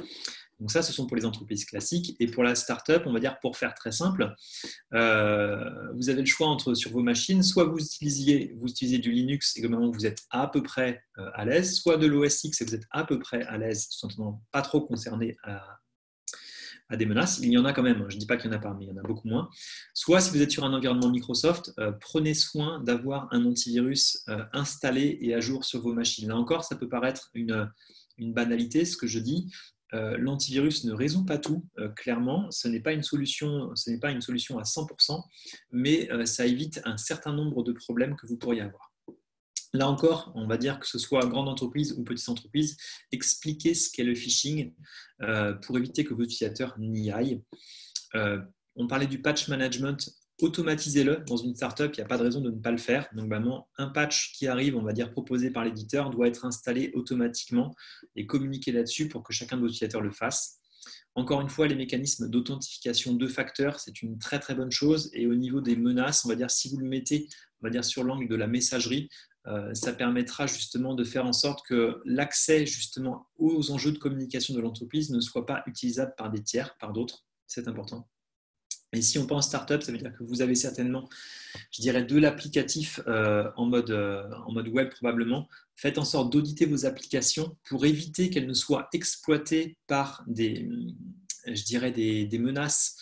Donc ça, ce sont pour les entreprises classiques. Et pour la startup, on va dire, pour faire très simple, vous avez le choix sur vos machines, soit vous utilisez du Linux et globalement vous êtes à peu près à l'aise, soit de l'OS X et vous êtes à peu près à l'aise, tout simplement pas trop concerné à des menaces. Il y en a quand même, je ne dis pas qu'il n'y en a pas, mais il y en a beaucoup moins. Soit si vous êtes sur un environnement Microsoft, prenez soin d'avoir un antivirus installé et à jour sur vos machines. Là encore, ça peut paraître une banalité, ce que je dis. L'antivirus ne résout pas tout, clairement, ce n'est pas une solution à 100%, mais ça évite un certain nombre de problèmes que vous pourriez avoir. Là encore, on va dire que ce soit grande entreprise ou petite entreprise, expliquez ce qu'est le phishing pour éviter que vos utilisateurs n'y aillent. On parlait du patch management, automatisez-le dans une startup, il n'y a pas de raison de ne pas le faire. Donc, vraiment, un patch qui arrive, on va dire proposé par l'éditeur, doit être installé automatiquement et communiqué là-dessus pour que chacun de vos utilisateurs le fasse. Encore une fois, les mécanismes d'authentification de facteurs, c'est une très très bonne chose. Et au niveau des menaces, on va dire si vous le mettez, on va dire sur l'angle de la messagerie, ça permettra justement de faire en sorte que l'accès justement aux enjeux de communication de l'entreprise ne soit pas utilisable par des tiers, par d'autres. C'est important. Et si on pense startup, ça veut dire que vous avez certainement, je dirais, de l'applicatif en mode web probablement. Faites en sorte d'auditer vos applications pour éviter qu'elles ne soient exploitées par des menaces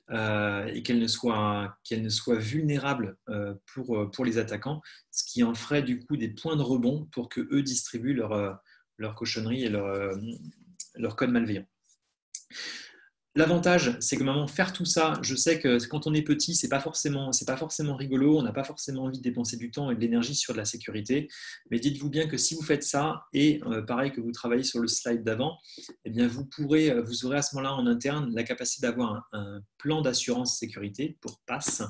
et qu'elles ne soient vulnérables pour les attaquants, ce qui en ferait du coup des points de rebond pour qu'eux distribuent leur cochonnerie et leur code malveillant. L'avantage, c'est que maintenant, faire tout ça, je sais que quand on est petit, c'est pas forcément rigolo, on n'a pas forcément envie de dépenser du temps et de l'énergie sur de la sécurité, mais dites-vous bien que si vous faites ça, et pareil que vous travaillez sur le slide d'avant, eh bien vous aurez à ce moment-là en interne la capacité d'avoir un plan d'assurance sécurité pour PASS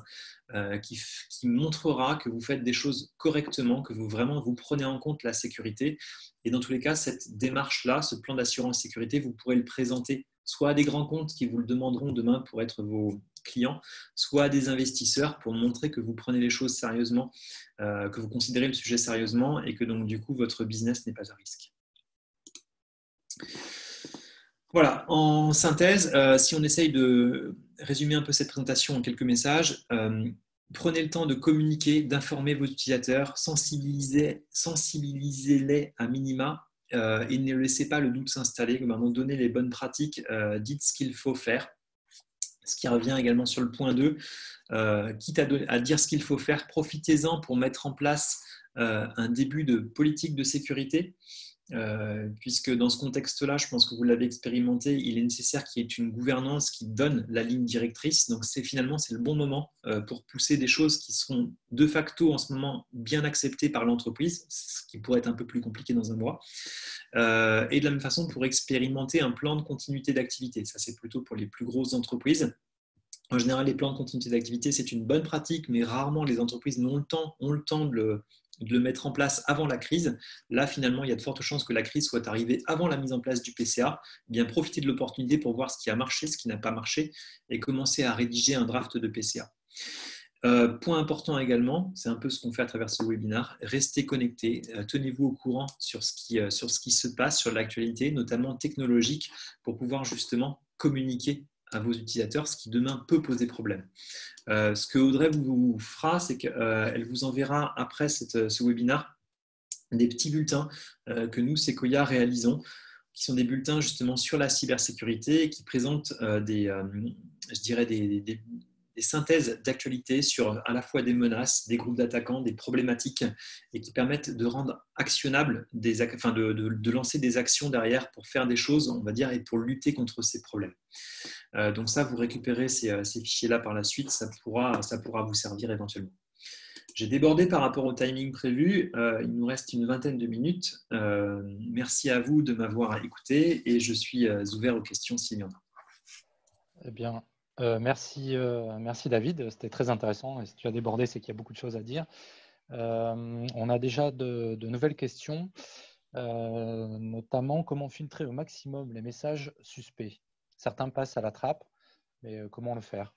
qui montrera que vous faites des choses correctement, que vous prenez en compte la sécurité. Et dans tous les cas, cette démarche-là, ce plan d'assurance sécurité, vous pourrez le présenter soit à des grands comptes qui vous le demanderont demain pour être vos clients, soit à des investisseurs pour montrer que vous prenez les choses sérieusement, que vous considérez le sujet sérieusement et que donc du coup votre business n'est pas à risque. Voilà, en synthèse, si on essaye de résumer un peu cette présentation en quelques messages, prenez le temps de communiquer, d'informer vos utilisateurs, sensibilisez-les à minima et ne laissez pas le doute s'installer. Donnez les bonnes pratiques, dites ce qu'il faut faire. Ce qui revient également sur le point 2, quitte à dire ce qu'il faut faire, profitez-en pour mettre en place un début de politique de sécurité. Puisque dans ce contexte-là, je pense que vous l'avez expérimenté, il est nécessaire qu'il y ait une gouvernance qui donne la ligne directrice. Donc c'est le bon moment pour pousser des choses qui sont de facto en ce moment bien acceptées par l'entreprise, ce qui pourrait être un peu plus compliqué dans un mois. Et de la même façon pour expérimenter un plan de continuité d'activité. Ça c'est plutôt pour les plus grosses entreprises. En général, les plans de continuité d'activité, c'est une bonne pratique, mais rarement les entreprises ont le temps de le mettre en place avant la crise. Là, finalement, il y a de fortes chances que la crise soit arrivée avant la mise en place du PCA. Bien profiter de l'opportunité pour voir ce qui a marché, ce qui n'a pas marché, et commencer à rédiger un draft de PCA. Point important également, c'est un peu ce qu'on fait à travers ce webinaire, restez connectés, tenez-vous au courant sur ce qui se passe, sur l'actualité, notamment technologique, pour pouvoir justement communiquer à vos utilisateurs, ce qui demain peut poser problème. Ce que Audrey vous fera, c'est qu'elle vous enverra après ce webinaire des petits bulletins que nous, Sequoia, réalisons, qui sont des bulletins justement sur la cybersécurité et qui présentent des synthèses d'actualité sur à la fois des menaces, des groupes d'attaquants, des problématiques et qui permettent de rendre actionnable, de lancer des actions derrière pour faire des choses, on va dire, et pour lutter contre ces problèmes. Donc ça, vous récupérez ces fichiers-là par la suite, ça pourra vous servir éventuellement. J'ai débordé par rapport au timing prévu, il nous reste une vingtaine de minutes. Merci à vous de m'avoir écouté et je suis ouvert aux questions s'il y en a. Eh bien, merci David, c'était très intéressant et si tu as débordé, c'est qu'il y a beaucoup de choses à dire. On a déjà de nouvelles questions, notamment comment filtrer au maximum les messages suspects. Certains passent à la trappe, mais comment le faire?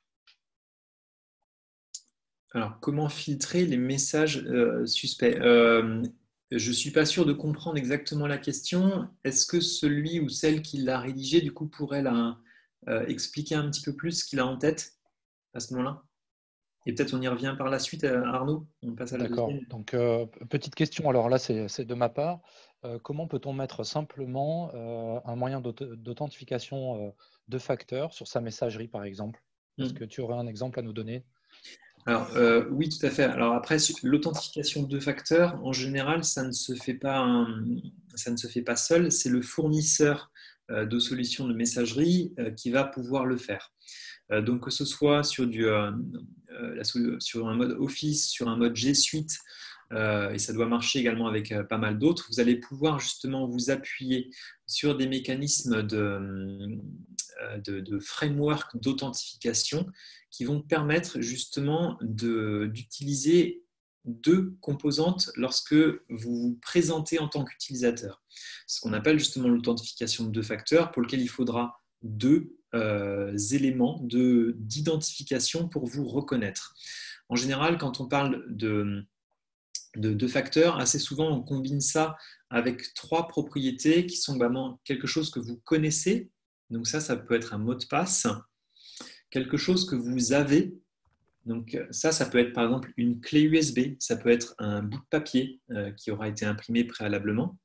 Alors, comment filtrer les messages suspects? Je ne suis pas sûr de comprendre exactement la question. Est-ce que celui ou celle qui l'a rédigé, du coup, pourrait expliquer un petit peu plus ce qu'il a en tête à ce moment-là? Et peut-être on y revient par la suite, Arnaud. On passe à la deuxième. Donc, petite question, alors là, c'est de ma part. Comment peut-on mettre simplement un moyen d'authentification de facteurs sur sa messagerie, par exemple? Est-ce que tu aurais un exemple à nous donner? Alors, oui, tout à fait. Alors après, l'authentification de facteurs, en général, ça ne se fait pas seul. C'est le fournisseur de solutions de messagerie qui va pouvoir le faire. Donc, que ce soit sur un mode Office, sur un mode G Suite et ça doit marcher également avec pas mal d'autres, vous allez pouvoir justement vous appuyer sur des mécanismes de framework d'authentification qui vont permettre justement d'utiliser deux composantes lorsque vous vous présentez en tant qu'utilisateur. Ce qu'on appelle justement l'authentification de deux facteurs, pour lequel il faudra deux éléments d'identification pour vous reconnaître. En général, quand on parle de deux facteurs, assez souvent on combine ça avec trois propriétés qui sont vraiment quelque chose que vous connaissez. Donc ça peut être un mot de passe, quelque chose que vous avez. Donc ça peut être par exemple une clé USB, ça peut être un bout de papier qui aura été imprimé préalablement.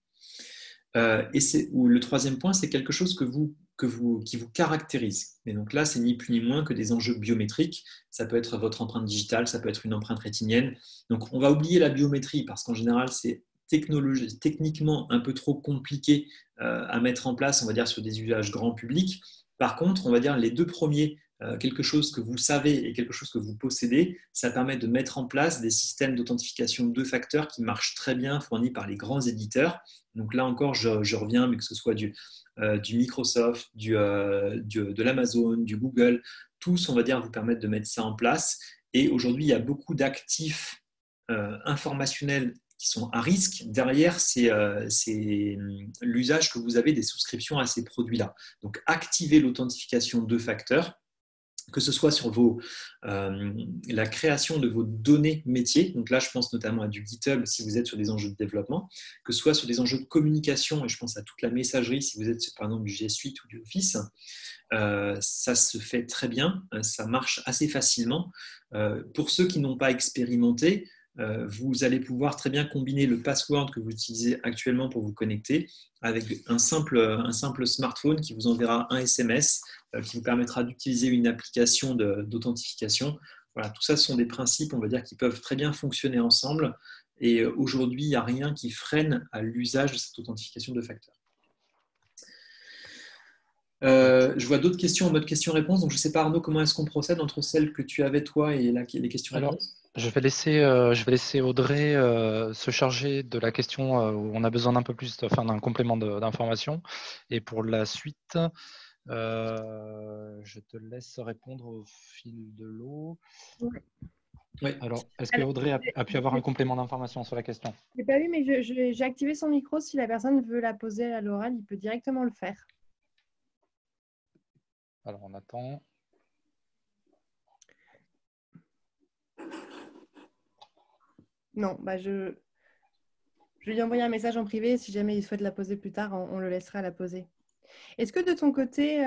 Ou le troisième point, c'est quelque chose qui vous caractérise. Et donc là, c'est ni plus ni moins que des enjeux biométriques. Ça peut être votre empreinte digitale, ça peut être une empreinte rétinienne. Donc on va oublier la biométrie parce qu'en général, c'est techniquement un peu trop compliqué à mettre en place, on va dire, sur des usages grand public. Par contre, on va dire les deux premiers, quelque chose que vous savez et quelque chose que vous possédez, ça permet de mettre en place des systèmes d'authentification de deux facteurs qui marchent très bien, fournis par les grands éditeurs. Donc là encore, je reviens, mais que ce soit du Microsoft, de l'Amazon, du Google, tous, on va dire, vous permettent de mettre ça en place. Et aujourd'hui, il y a beaucoup d'actifs informationnels qui sont à risque. Derrière, c'est l'usage que vous avez des souscriptions à ces produits-là. Donc, activez l'authentification de facteurs, que ce soit sur la création de vos données métiers, donc là je pense notamment à du GitHub si vous êtes sur des enjeux de développement, que ce soit sur des enjeux de communication, et je pense à toute la messagerie si vous êtes sur par exemple du G Suite ou du Office, ça se fait très bien, ça marche assez facilement. Pour ceux qui n'ont pas expérimenté, vous allez pouvoir très bien combiner le password que vous utilisez actuellement pour vous connecter avec un simple smartphone qui vous enverra un SMS qui vous permettra d'utiliser une application d'authentification. Voilà, tout ça sont des principes, on va dire, qui peuvent très bien fonctionner ensemble. Et aujourd'hui, il n'y a rien qui freine à l'usage de cette authentification de facteurs. Je vois d'autres questions en mode question-réponse. Donc, je ne sais pas, Arnaud, comment est-ce qu'on procède entre celles que tu avais, toi, et les questions-réponses? Je vais laisser Audrey se charger de la question où on a besoin d'un peu plus, d'un complément d'information. Et pour la suite, je te laisse répondre au fil de l'eau. Ouais. Alors, est-ce que Audrey a pu avoir un complément d'information sur la question? Je n'ai pas vu, mais j'ai activé son micro. Si la personne veut la poser à l'oral, il peut directement le faire. Alors, on attend. Non, je vais lui envoyer un message en privé. Si jamais il souhaite la poser plus tard, on le laissera la poser. Est-ce que de ton côté,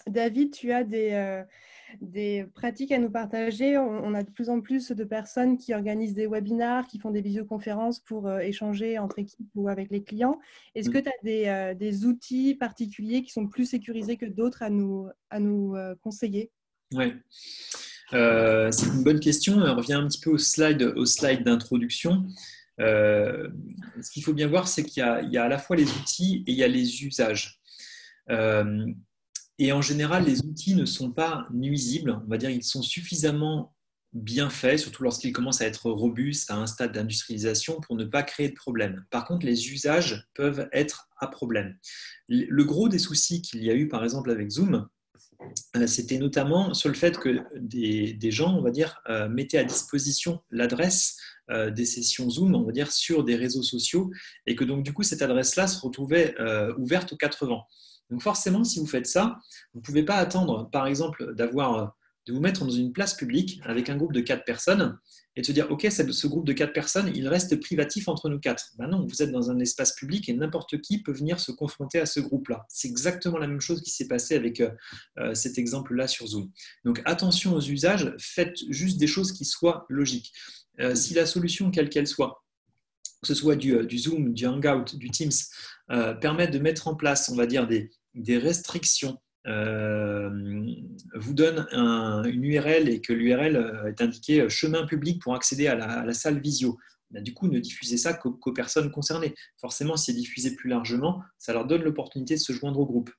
David, tu as des pratiques à nous partager? On a de plus en plus de personnes qui organisent des webinars, qui font des visioconférences pour échanger entre équipes ou avec les clients. Est-ce que tu as des outils particuliers qui sont plus sécurisés que d'autres à nous conseiller? Oui. C'est une bonne question. On revient un petit peu au slide d'introduction. Ce qu'il faut bien voir, c'est qu'il y a à la fois les outils et il y a les usages. Et en général, les outils ne sont pas nuisibles. On va dire qu'ils sont suffisamment bien faits, surtout lorsqu'ils commencent à être robustes à un stade d'industrialisation pour ne pas créer de problème. Par contre, les usages peuvent être à problème. Le gros des soucis qu'il y a eu, par exemple, avec Zoom, c'était notamment sur le fait que des gens, on va dire, mettaient à disposition l'adresse des sessions Zoom, on va dire, sur des réseaux sociaux, et que donc du coup cette adresse-là se retrouvait ouverte aux quatre vents. Donc forcément, si vous faites ça, vous ne pouvez pas attendre, par exemple, de vous mettre dans une place publique avec un groupe de 4 personnes et de se dire, OK, ce groupe de 4 personnes, il reste privatif entre nous 4. Ben non, vous êtes dans un espace public et n'importe qui peut venir se confronter à ce groupe-là. C'est exactement la même chose qui s'est passé avec cet exemple-là sur Zoom. Donc attention aux usages, faites juste des choses qui soient logiques. Si la solution, quelle qu'elle soit, que ce soit du Zoom, du Hangout, du Teams, permet de mettre en place, on va dire, des restrictions, vous donne une URL et que l'URL est indiquée chemin public pour accéder à la salle visio. Du coup, ne diffusez ça qu'aux personnes concernées. Forcément, si c'est diffusé plus largement, ça leur donne l'opportunité de se joindre au groupe.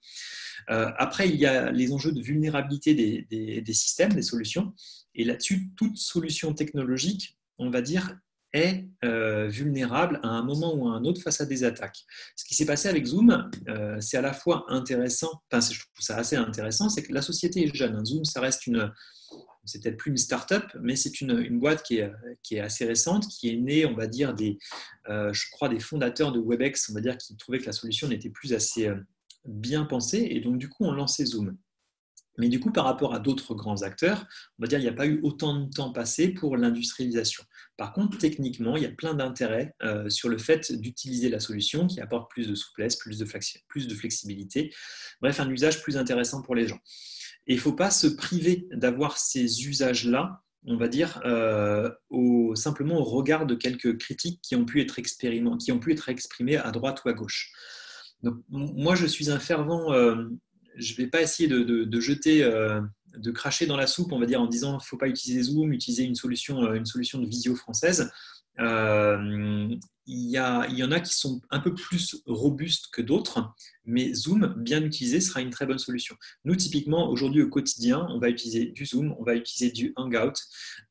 Après, il y a les enjeux de vulnérabilité des systèmes, des solutions. Et là-dessus, toute solution technologique, on va dire, est vulnérable à un moment ou à un autre face à des attaques. Ce qui s'est passé avec Zoom, c'est à la fois intéressant, enfin, je trouve ça assez intéressant, c'est que la société est jeune. Zoom, ça reste c'est peut-être plus une start-up, mais c'est une boîte qui est assez récente, qui est née, on va dire, je crois, des fondateurs de Webex, on va dire, qui trouvaient que la solution n'était plus assez bien pensée, et donc du coup, on lançait Zoom. Mais du coup, par rapport à d'autres grands acteurs, on va dire qu'il n'y a pas eu autant de temps passé pour l'industrialisation. Par contre, techniquement, il y a plein d'intérêts sur le fait d'utiliser la solution qui apporte plus de souplesse, plus de flexibilité, bref, un usage plus intéressant pour les gens. Et il ne faut pas se priver d'avoir ces usages-là, on va dire, simplement au regard de quelques critiques qui ont pu être exprimées à droite ou à gauche. Donc, moi, je suis un fervent... je ne vais pas essayer de jeter, de cracher dans la soupe, on va dire, en disant qu'il ne faut pas utiliser Zoom, utiliser une solution de visio française. Il y en a qui sont un peu plus robustes que d'autres, mais Zoom, bien utilisé, sera une très bonne solution. Nous, typiquement, aujourd'hui, au quotidien, on va utiliser du Zoom, on va utiliser du Hangout,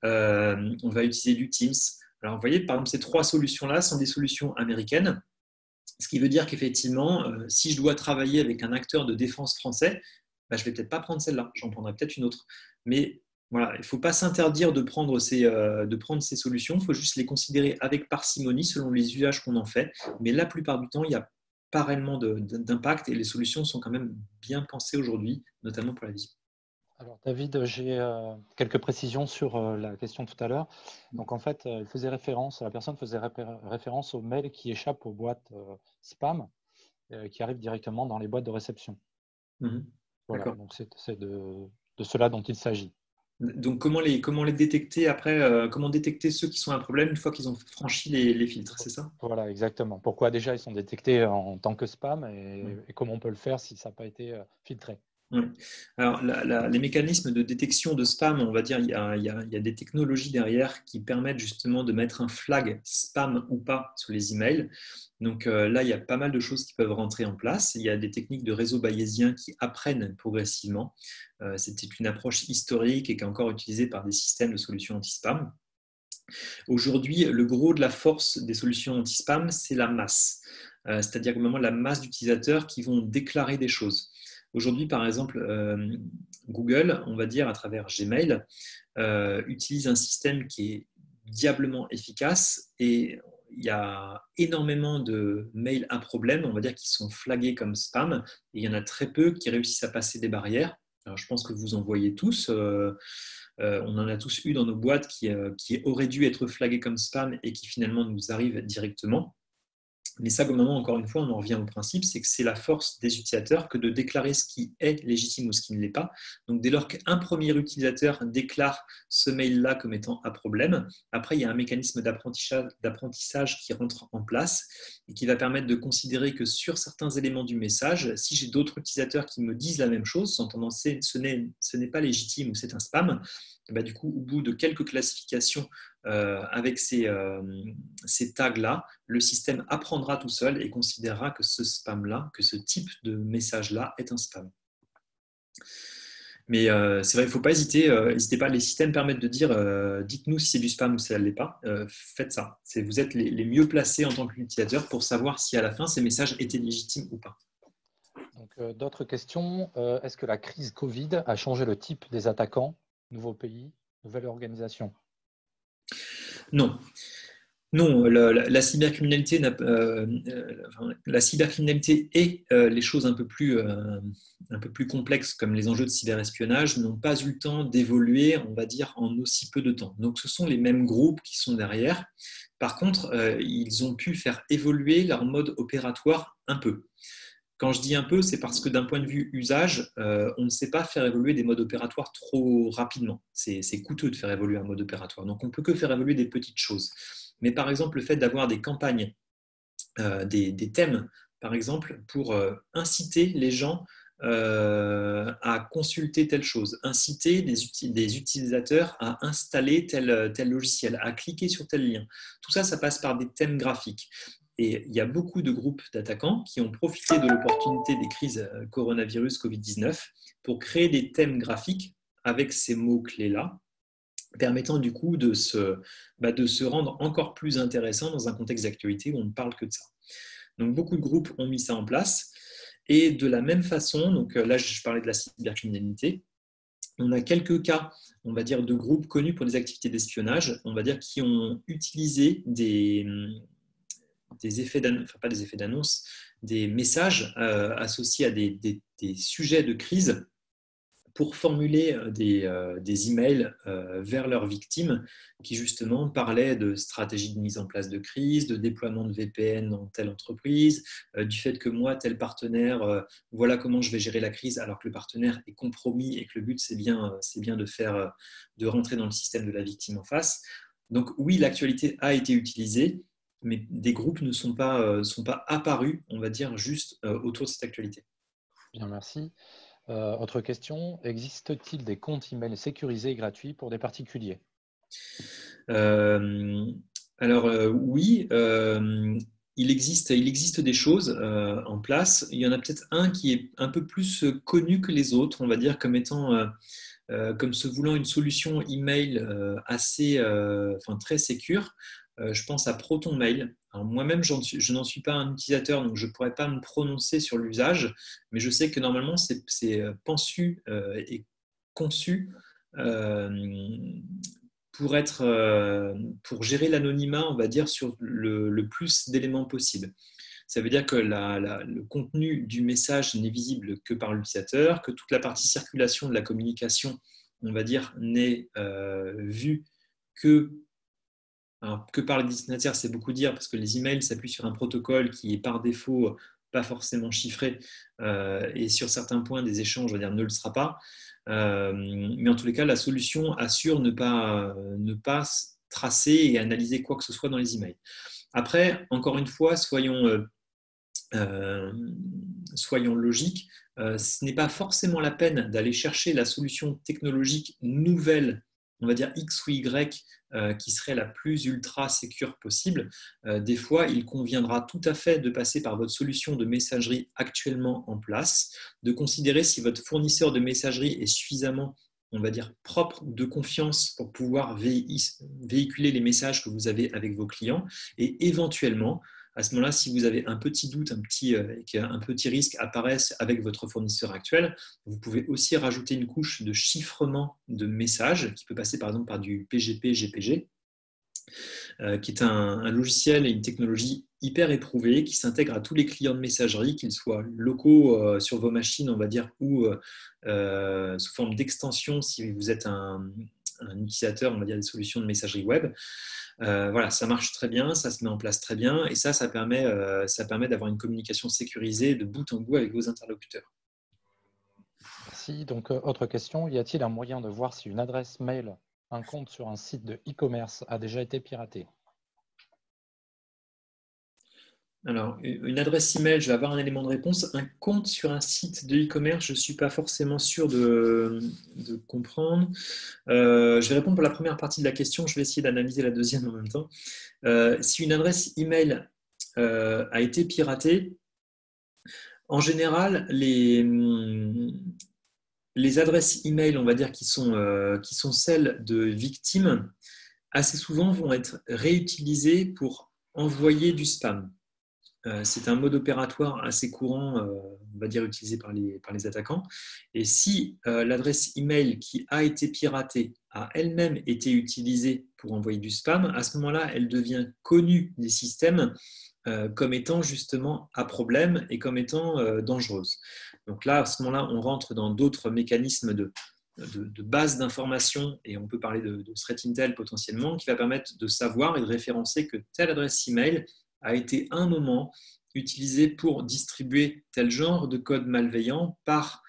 on va utiliser du Teams. Alors, vous voyez, par exemple, ces trois solutions-là sont des solutions américaines. Ce qui veut dire qu'effectivement, si je dois travailler avec un acteur de défense français, je ne vais peut-être pas prendre celle-là, j'en prendrai peut-être une autre. Mais voilà, il ne faut pas s'interdire de prendre ces solutions, il faut juste les considérer avec parcimonie selon les usages qu'on en fait. Mais la plupart du temps, il n'y a pas réellement d'impact et les solutions sont quand même bien pensées aujourd'hui, notamment pour la visio. Alors David, j'ai quelques précisions sur la question tout à l'heure. Donc en fait, la personne faisait référence aux mails qui échappent aux boîtes spam, qui arrivent directement dans les boîtes de réception. Voilà, donc c'est de cela dont il s'agit. Donc comment les détecter après, comment détecter ceux qui sont un problème une fois qu'ils ont franchi les filtres, c'est ça? Voilà, exactement. Pourquoi déjà ils sont détectés en tant que spam et comment on peut le faire si ça n'a pas été filtré? Oui. Alors, les mécanismes de détection de spam, on va dire, il y a des technologies derrière qui permettent justement de mettre un flag spam ou pas sur les emails. Donc là, il y a pas mal de choses qui peuvent rentrer en place. Il y a des techniques de réseau bayésien qui apprennent progressivement. C'était une approche historique et qui est encore utilisée par des systèmes de solutions anti-spam. Aujourd'hui, le gros de la force des solutions anti-spam, c'est la masse. C'est-à-dire vraiment la masse d'utilisateurs qui vont déclarer des choses. Aujourd'hui, par exemple, Google, on va dire à travers Gmail, utilise un système qui est diablement efficace et il y a énormément de mails à problème, on va dire, qui sont flagués comme spam et il y en a très peu qui réussissent à passer des barrières. Alors, je pense que vous en voyez tous. On en a tous eu dans nos boîtes qui auraient dû être flagués comme spam et qui finalement nous arrivent directement. Mais ça, moment, encore une fois, on en revient au principe, c'est que c'est la force des utilisateurs que de déclarer ce qui est légitime ou ce qui ne l'est pas. Donc, dès lors qu'un premier utilisateur déclare ce mail-là comme étant un problème, après, il y a un mécanisme d'apprentissage qui rentre en place et qui va permettre de considérer que sur certains éléments du message, si j'ai d'autres utilisateurs qui me disent la même chose, s'entendant ce n'est pas légitime ou c'est un spam, du coup, au bout de quelques classifications avec ces tags-là, le système apprendra tout seul et considérera que ce spam-là, que ce type de message-là est un spam. Mais c'est vrai, il ne faut pas hésiter. N'hésitez pas, les systèmes permettent de dire dites-nous si c'est du spam ou si ça ne l'est pas. Faites ça. Vous êtes les mieux placés en tant qu'utilisateur pour savoir si à la fin ces messages étaient légitimes ou pas. Donc, d'autres questions. Est-ce que la crise Covid a changé le type des attaquants? Nouveau pays, nouvelle organisation? Non. Non, la cybercriminalité, et les choses un peu plus complexes comme les enjeux de cyberespionnage n'ont pas eu le temps d'évoluer, on va dire, en aussi peu de temps. Donc, ce sont les mêmes groupes qui sont derrière. Par contre, ils ont pu faire évoluer leur mode opératoire un peu. Quand je dis un peu, c'est parce que d'un point de vue usage, on ne sait pas faire évoluer des modes opératoires trop rapidement. C'est coûteux de faire évoluer un mode opératoire. Donc, on ne peut que faire évoluer des petites choses. Mais par exemple, le fait d'avoir des campagnes, des thèmes, par exemple, pour inciter les gens à consulter telle chose, inciter des utilisateurs à installer tel logiciel, à cliquer sur tel lien. Tout ça, ça passe par des thèmes graphiques. Et il y a beaucoup de groupes d'attaquants qui ont profité de l'opportunité des crises coronavirus, Covid-19 pour créer des thèmes graphiques avec ces mots-clés-là permettant du coup de se rendre encore plus intéressant dans un contexte d'actualité où on ne parle que de ça. Donc beaucoup de groupes ont mis ça en place. Et de la même façon, donc là je parlais de la cybercriminalité, on a quelques cas, on va dire, de groupes connus pour des activités d'espionnage, on va dire, qui ont utilisé des effets d'annonce, enfin pas des effets d'annonce, des messages associés à des sujets de crise pour formuler des emails vers leurs victimes qui justement parlaient de stratégie de mise en place de crise, de déploiement de VPN dans telle entreprise, du fait que moi, tel partenaire, voilà comment je vais gérer la crise alors que le partenaire est compromis et que le but c'est bien de rentrer dans le système de la victime en face. Donc oui, l'actualité a été utilisée, mais des groupes ne sont pas apparus, on va dire, juste autour de cette actualité. Bien, merci. Autre question, existe-t-il des comptes email sécurisés et gratuits pour des particuliers? Oui, il existe des choses en place. Il y en a peut-être un qui est un peu plus connu que les autres, on va dire, comme étant, comme se voulant une solution email très sécure. Je pense à ProtonMail. Alors, moi-même, je n'en suis pas un utilisateur, donc je ne pourrais pas me prononcer sur l'usage, mais je sais que normalement, c'est pensu et conçu pour gérer l'anonymat, on va dire, sur le plus d'éléments possible. Ça veut dire que le contenu du message n'est visible que par l'utilisateur, que toute la partie circulation de la communication, on va dire, n'est vue que par le destinataire, c'est beaucoup dire, parce que les emails s'appuient sur un protocole qui est par défaut pas forcément chiffré, et sur certains points des échanges, on va dire, ne le sera pas. Mais en tous les cas, la solution assure ne pas tracer et analyser quoi que ce soit dans les emails. Après, encore une fois, soyons logiques. Ce n'est pas forcément la peine d'aller chercher la solution technologique nouvelle, on va dire X ou Y, qui serait la plus ultra sécure possible. Des fois, il conviendra tout à fait de passer par votre solution de messagerie actuellement en place, de considérer si votre fournisseur de messagerie est suffisamment, on va dire, propre, de confiance pour pouvoir véhiculer les messages que vous avez avec vos clients, et éventuellement, à ce moment-là, si vous avez un petit doute, qu'un petit risque apparaisse avec votre fournisseur actuel, vous pouvez aussi rajouter une couche de chiffrement de messages qui peut passer par exemple par du PGP-GPG, qui est un logiciel et une technologie hyper éprouvée qui s'intègre à tous les clients de messagerie, qu'ils soient locaux sur vos machines, on va dire, ou sous forme d'extension si vous êtes un utilisateur, on va dire, des solutions de messagerie web. Voilà, ça marche très bien, ça se met en place très bien, et ça permet d'avoir une communication sécurisée de bout en bout avec vos interlocuteurs. Merci. Donc, autre question, y a-t-il un moyen de voir si une adresse mail, un compte sur un site de e-commerce a déjà été piraté? Alors, une adresse email, je vais avoir un élément de réponse. Un compte sur un site de e-commerce, je ne suis pas forcément sûr de comprendre. Je vais répondre pour la première partie de la question. Je vais essayer d'analyser la deuxième en même temps. Si une adresse email a été piratée, en général, les adresses email, on va dire, qui sont celles de victimes, assez souvent vont être réutilisées pour envoyer du spam. C'est un mode opératoire assez courant, on va dire, utilisé par les attaquants. Et si l'adresse email qui a été piratée a elle-même été utilisée pour envoyer du spam, à ce moment-là, elle devient connue des systèmes comme étant justement à problème et comme étant dangereuse. Donc là, à ce moment-là, on rentre dans d'autres mécanismes de base d'information, et on peut parler de threat intel potentiellement, qui va permettre de savoir et de référencer que telle adresse email a été à un moment utilisé pour distribuer tel genre de code malveillant par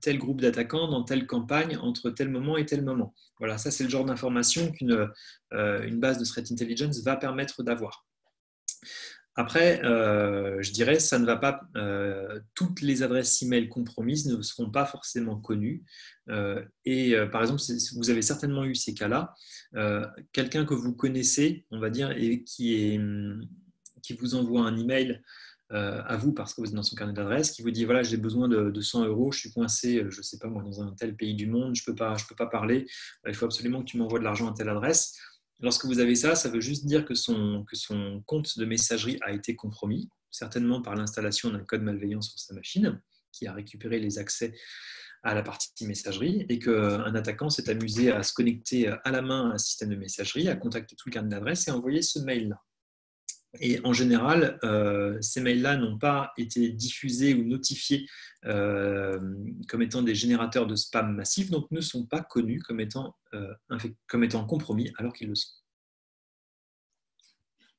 tel groupe d'attaquants dans telle campagne entre tel moment et tel moment. Voilà, ça c'est le genre d'information qu'une base de threat intelligence va permettre d'avoir. Après, je dirais, ça ne va pas. Toutes les adresses email compromises ne seront pas forcément connues. Par exemple, vous avez certainement eu ces cas-là. Quelqu'un que vous connaissez, on va dire, et qui vous envoie un email à vous parce que vous êtes dans son carnet d'adresse, qui vous dit voilà, j'ai besoin de 100 euros, je suis coincé, je ne sais pas moi, dans un tel pays du monde, je peux pas parler, il faut absolument que tu m'envoies de l'argent à telle adresse. Lorsque vous avez ça, ça veut juste dire que son compte de messagerie a été compromis, certainement par l'installation d'un code malveillant sur sa machine, qui a récupéré les accès à la partie messagerie, et qu'un attaquant s'est amusé à se connecter à la main à un système de messagerie, à contacter tout le carnet d'adresse et à envoyer ce mail-là. Et en général, ces mails-là n'ont pas été diffusés ou notifiés comme étant des générateurs de spam massifs, donc ne sont pas connus comme étant compromis alors qu'ils le sont.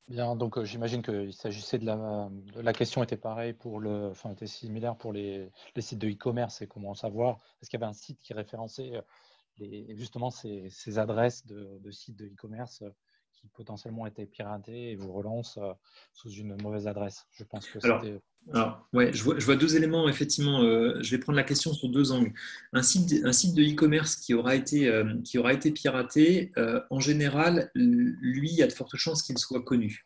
Bien, donc j'imagine qu'il s'agissait la question était pareille était similaire pour les sites de e-commerce et comment savoir, est-ce qu'il y avait un site qui référençait justement ces adresses de sites de e-commerce qui potentiellement étaient piratées et vous relancent sous une mauvaise adresse. Je pense que c'était… Ouais, je vois deux éléments, effectivement. Je vais prendre la question sur deux angles. Un site de e-commerce qui aura été piraté, en général, lui, il y a de fortes chances qu'il soit connu.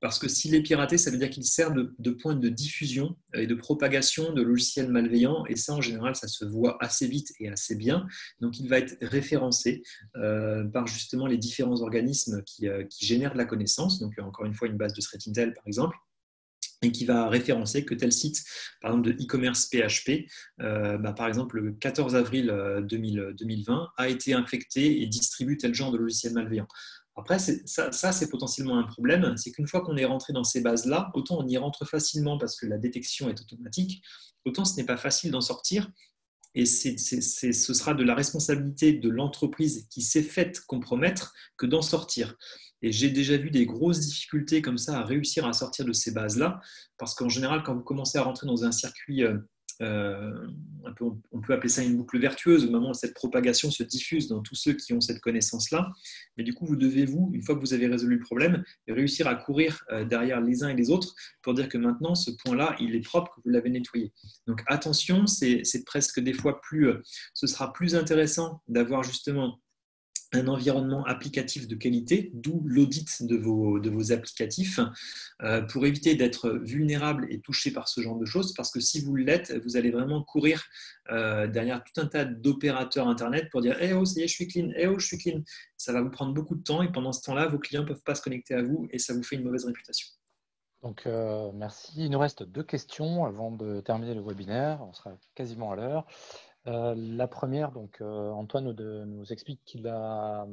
Parce que s'il est piraté, ça veut dire qu'il sert de point de diffusion et de propagation de logiciels malveillants. Et ça, en général, ça se voit assez vite et assez bien. Donc, il va être référencé par justement les différents organismes qui génèrent de la connaissance. Donc, encore une fois, une base de Threat Intel, par exemple, et qui va référencer que tel site, par exemple de e-commerce PHP, par exemple le 14 avril 2020, a été infecté et distribue tel genre de logiciel malveillant. Après, ça c'est potentiellement un problème, c'est qu'une fois qu'on est rentré dans ces bases-là, autant on y rentre facilement parce que la détection est automatique, autant ce n'est pas facile d'en sortir. Et ce sera de la responsabilité de l'entreprise qui s'est faite compromettre que d'en sortir. Et j'ai déjà vu des grosses difficultés comme ça à réussir à sortir de ces bases-là, parce qu'en général, quand vous commencez à rentrer dans un circuit, on peut appeler ça une boucle vertueuse, au moment où cette propagation se diffuse dans tous ceux qui ont cette connaissance-là. Mais du coup, vous devez, une fois que vous avez résolu le problème, réussir à courir derrière les uns et les autres pour dire que maintenant, ce point-là, il est propre, que vous l'avez nettoyé. Donc attention, c'est presque des fois ce sera plus intéressant d'avoir justement un environnement applicatif de qualité, d'où l'audit de vos applicatifs, pour éviter d'être vulnérable et touché par ce genre de choses, parce que si vous l'êtes, vous allez vraiment courir derrière tout un tas d'opérateurs Internet pour dire « Eh oh, ça y est, je suis clean, eh oh, je suis clean ». Ça va vous prendre beaucoup de temps et pendant ce temps-là, vos clients ne peuvent pas se connecter à vous et ça vous fait une mauvaise réputation. Donc, merci. Il nous reste 2 questions avant de terminer le webinaire. On sera quasiment à l'heure. La première, donc Antoine nous explique qu'il a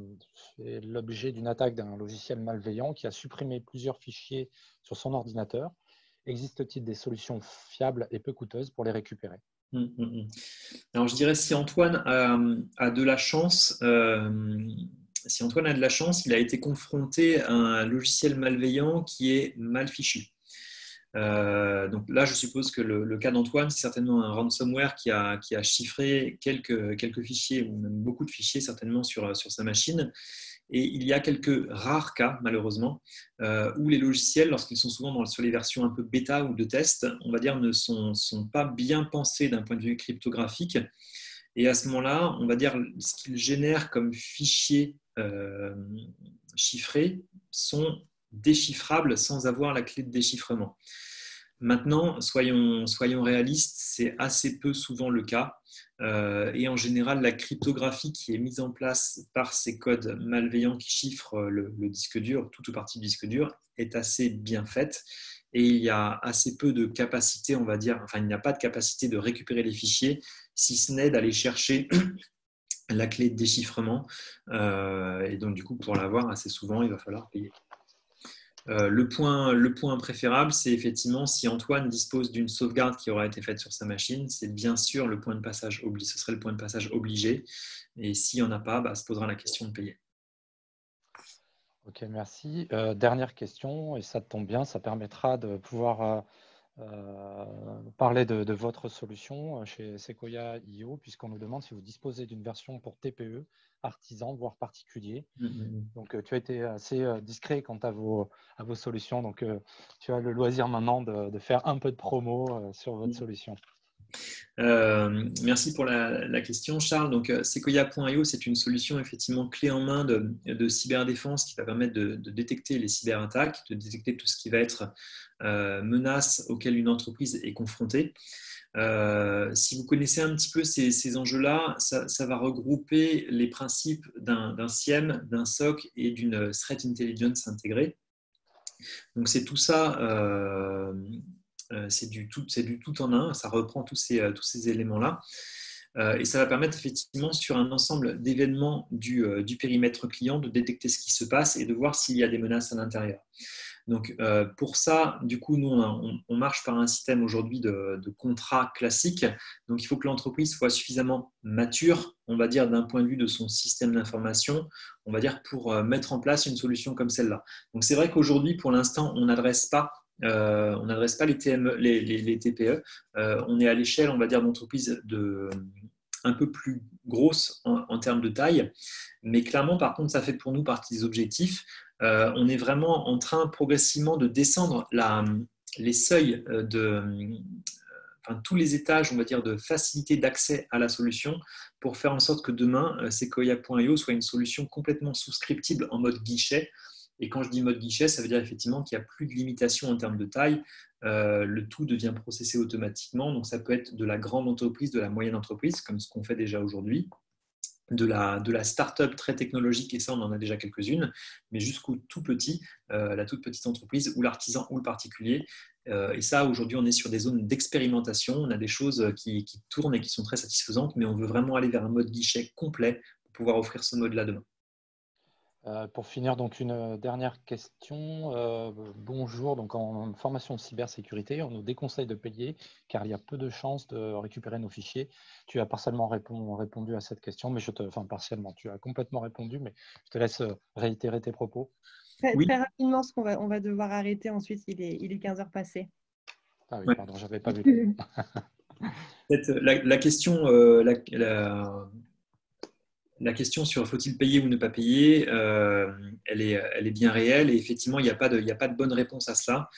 fait l'objet d'une attaque d'un logiciel malveillant qui a supprimé plusieurs fichiers sur son ordinateur. Existe-t-il des solutions fiables et peu coûteuses pour les récupérer? Alors je dirais si Antoine a de la chance, il a été confronté à un logiciel malveillant qui est mal fichu. Donc là, je suppose que le cas d'Antoine, c'est certainement un ransomware qui a chiffré quelques fichiers, ou même beaucoup de fichiers certainement sur sa machine. Et il y a quelques rares cas, malheureusement, où les logiciels, lorsqu'ils sont souvent sur les versions un peu bêta ou de test, on va dire, ne sont pas bien pensés d'un point de vue cryptographique. Et à ce moment-là, on va dire, ce qu'ils génèrent comme fichiers chiffrés sont déchiffrables sans avoir la clé de déchiffrement. Maintenant, soyons réalistes, c'est assez peu souvent le cas. Et en général, la cryptographie qui est mise en place par ces codes malveillants qui chiffrent le disque dur, tout ou partie du disque dur, est assez bien faite. Et il y a assez peu de capacité, on va dire, enfin, il n'y a pas de capacité de récupérer les fichiers, si ce n'est d'aller chercher la clé de déchiffrement. Et donc, du coup, pour l'avoir, assez souvent, il va falloir payer. Le point préférable, c'est effectivement si Antoine dispose d'une sauvegarde qui aura été faite sur sa machine, c'est bien sûr ce serait le point de passage obligé. Et s'il n'y en a pas, se posera la question de payer. Ok, merci. Dernière question, et ça tombe bien, ça permettra de pouvoir parler de votre solution chez Sequoia.io, puisqu'on nous demande si vous disposez d'une version pour TPE, artisan, voire particulier. Donc, tu as été assez discret quant à vos solutions. Donc, tu as le loisir maintenant de faire un peu de promo sur votre solution. Merci pour la question, Charles. Donc, Sequoia.io, c'est une solution effectivement clé en main de cyberdéfense qui va permettre de détecter les cyberattaques, de détecter tout ce qui va être menaces auxquelles une entreprise est confrontée. Si vous connaissez un petit peu ces enjeux-là, ça va regrouper les principes d'un SIEM, d'un SOC et d'une Threat Intelligence intégrée. Donc c'est tout ça, c'est du tout en un, ça reprend tous ces éléments-là. Et ça va permettre effectivement sur un ensemble d'événements du périmètre client de détecter ce qui se passe et de voir s'il y a des menaces à l'intérieur. Donc pour ça, du coup, nous, on marche par un système aujourd'hui de contrat classique. Donc il faut que l'entreprise soit suffisamment mature, on va dire, d'un point de vue de son système d'information, on va dire, pour mettre en place une solution comme celle-là. Donc c'est vrai qu'aujourd'hui, pour l'instant, on n'adresse pas les TME, les TPE. On est à l'échelle, on va dire, d'entreprises un peu plus grosses en termes de taille. Mais clairement, par contre, ça fait pour nous partie des objectifs. On est vraiment en train progressivement de descendre les seuils tous les étages, on va dire, de facilité d'accès à la solution pour faire en sorte que demain, Sequoia.io soit une solution complètement souscriptible en mode guichet. Et quand je dis mode guichet, ça veut dire effectivement qu'il n'y a plus de limitation en termes de taille. Le tout devient processé automatiquement. Donc, ça peut être de la grande entreprise, de la moyenne entreprise, comme ce qu'on fait déjà aujourd'hui, de la start-up très technologique, et ça, on en a déjà quelques-unes, mais jusqu'au tout petit, la toute petite entreprise ou l'artisan ou le particulier. Et ça, aujourd'hui, on est sur des zones d'expérimentation. On a des choses qui tournent et qui sont très satisfaisantes, mais on veut vraiment aller vers un mode guichet complet pour pouvoir offrir ce mode-là demain. Pour finir, donc une dernière question. Bonjour, donc en formation de cybersécurité, on nous déconseille de payer car il y a peu de chances de récupérer nos fichiers. Tu as partiellement répondu à cette question, mais partiellement, tu as complètement répondu, mais je te laisse réitérer tes propos. Très rapidement, parce qu'on va devoir arrêter ensuite, il est 15 heures passées. Ah oui, pardon, j'avais pas vu. La question, la question sur faut-il payer ou ne pas payer, elle est bien réelle et effectivement, il n'y a pas de bonne réponse à cela.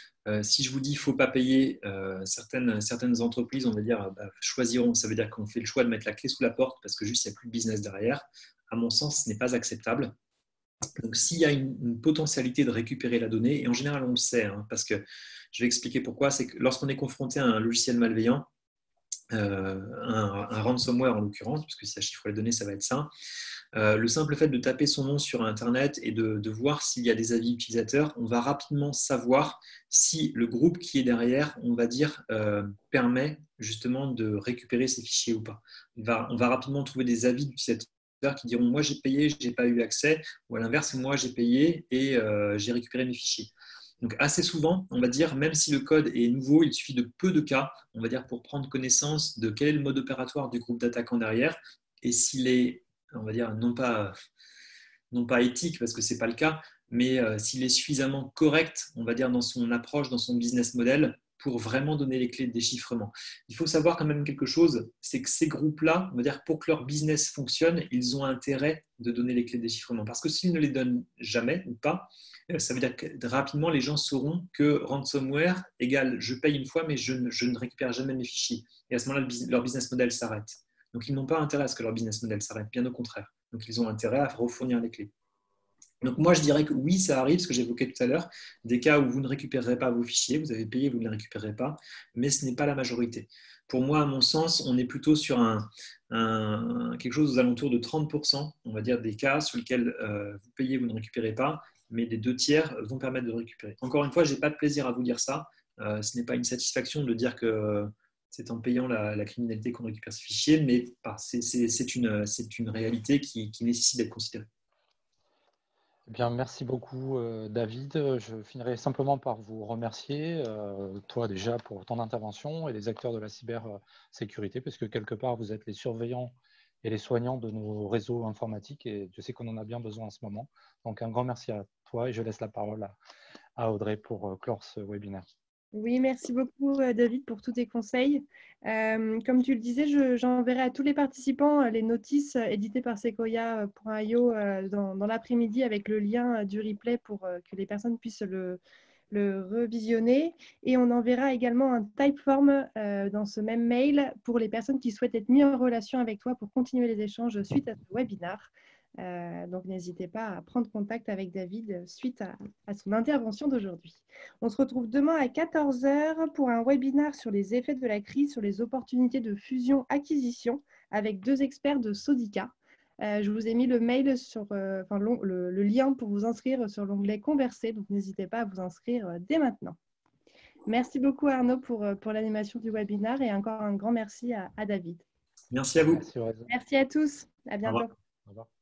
Si je vous dis qu'il ne faut pas payer, certaines entreprises, on va dire, choisiront. Ça veut dire qu'on fait le choix de mettre la clé sous la porte parce que juste, il n'y a plus de business derrière. À mon sens, ce n'est pas acceptable. Donc, s'il y a une potentialité de récupérer la donnée, et en général, on le sait, parce que je vais expliquer pourquoi, c'est que lorsqu'on est confronté à un logiciel malveillant, un ransomware en l'occurrence, puisque si ça chiffre les données, ça va être ça. Le simple fait de taper son nom sur Internet et de voir s'il y a des avis utilisateurs, on va rapidement savoir si le groupe qui est derrière, on va dire, permet justement de récupérer ces fichiers ou pas. On va rapidement trouver des avis d'utilisateurs qui diront moi j'ai payé, je n'ai pas eu accès, ou à l'inverse, moi j'ai payé et j'ai récupéré mes fichiers. Donc assez souvent, on va dire, même si le code est nouveau, il suffit de peu de cas, on va dire, pour prendre connaissance de quel est le mode opératoire du groupe d'attaquants derrière et s'il est, on va dire, non pas éthique, parce que ce n'est pas le cas, mais s'il est suffisamment correct, on va dire, dans son approche, dans son business model, pour vraiment donner les clés de déchiffrement. Il faut savoir quand même quelque chose, c'est que ces groupes-là, on va dire, pour que leur business fonctionne, ils ont intérêt de donner les clés de déchiffrement. Parce que s'ils ne les donnent jamais ou pas, ça veut dire que rapidement, les gens sauront que ransomware égale je paye une fois, mais je ne récupère jamais mes fichiers. Et à ce moment-là, leur business model s'arrête. Donc, ils n'ont pas intérêt à ce que leur business model s'arrête, bien au contraire. Donc, ils ont intérêt à refournir les clés. Donc, moi, je dirais que oui, ça arrive, ce que j'évoquais tout à l'heure, des cas où vous ne récupérerez pas vos fichiers, vous avez payé, vous ne les récupérez pas, mais ce n'est pas la majorité. Pour moi, à mon sens, on est plutôt sur quelque chose aux alentours de 30%, on va dire, des cas sur lesquels vous payez, vous ne récupérez pas, mais les 2 tiers vont permettre de récupérer. Encore une fois, je n'ai pas de plaisir à vous dire ça. Ce n'est pas une satisfaction de dire que c'est en payant la criminalité qu'on récupère ces fichiers, mais c'est une réalité qui nécessite d'être considérée. Eh bien, merci beaucoup, David. Je finirai simplement par vous remercier, toi déjà, pour ton intervention et les acteurs de la cybersécurité, parce que quelque part, vous êtes les surveillants et les soignants de nos réseaux informatiques et je sais qu'on en a bien besoin en ce moment. Donc, un grand merci à toi et je laisse la parole à Audrey pour clore ce webinaire. Oui, merci beaucoup David pour tous tes conseils. Comme tu le disais, j'enverrai à tous les participants les notices éditées par Sequoia.io dans l'après-midi avec le lien du replay pour que les personnes puissent le le revisionner et on enverra également un Typeform dans ce même mail pour les personnes qui souhaitent être mises en relation avec toi pour continuer les échanges suite à ce webinaire. Donc, n'hésitez pas à prendre contact avec David suite à son intervention d'aujourd'hui. On se retrouve demain à 14 h pour un webinaire sur les effets de la crise, sur les opportunités de fusion-acquisition avec 2 experts de Sodica. Je vous ai mis le mail sur, le lien pour vous inscrire sur l'onglet Converser, donc n'hésitez pas à vous inscrire dès maintenant. Merci beaucoup Arnaud pour l'animation du webinaire et encore un grand merci à David. Merci à vous. Merci, merci à tous, à bientôt. Au revoir. Au revoir.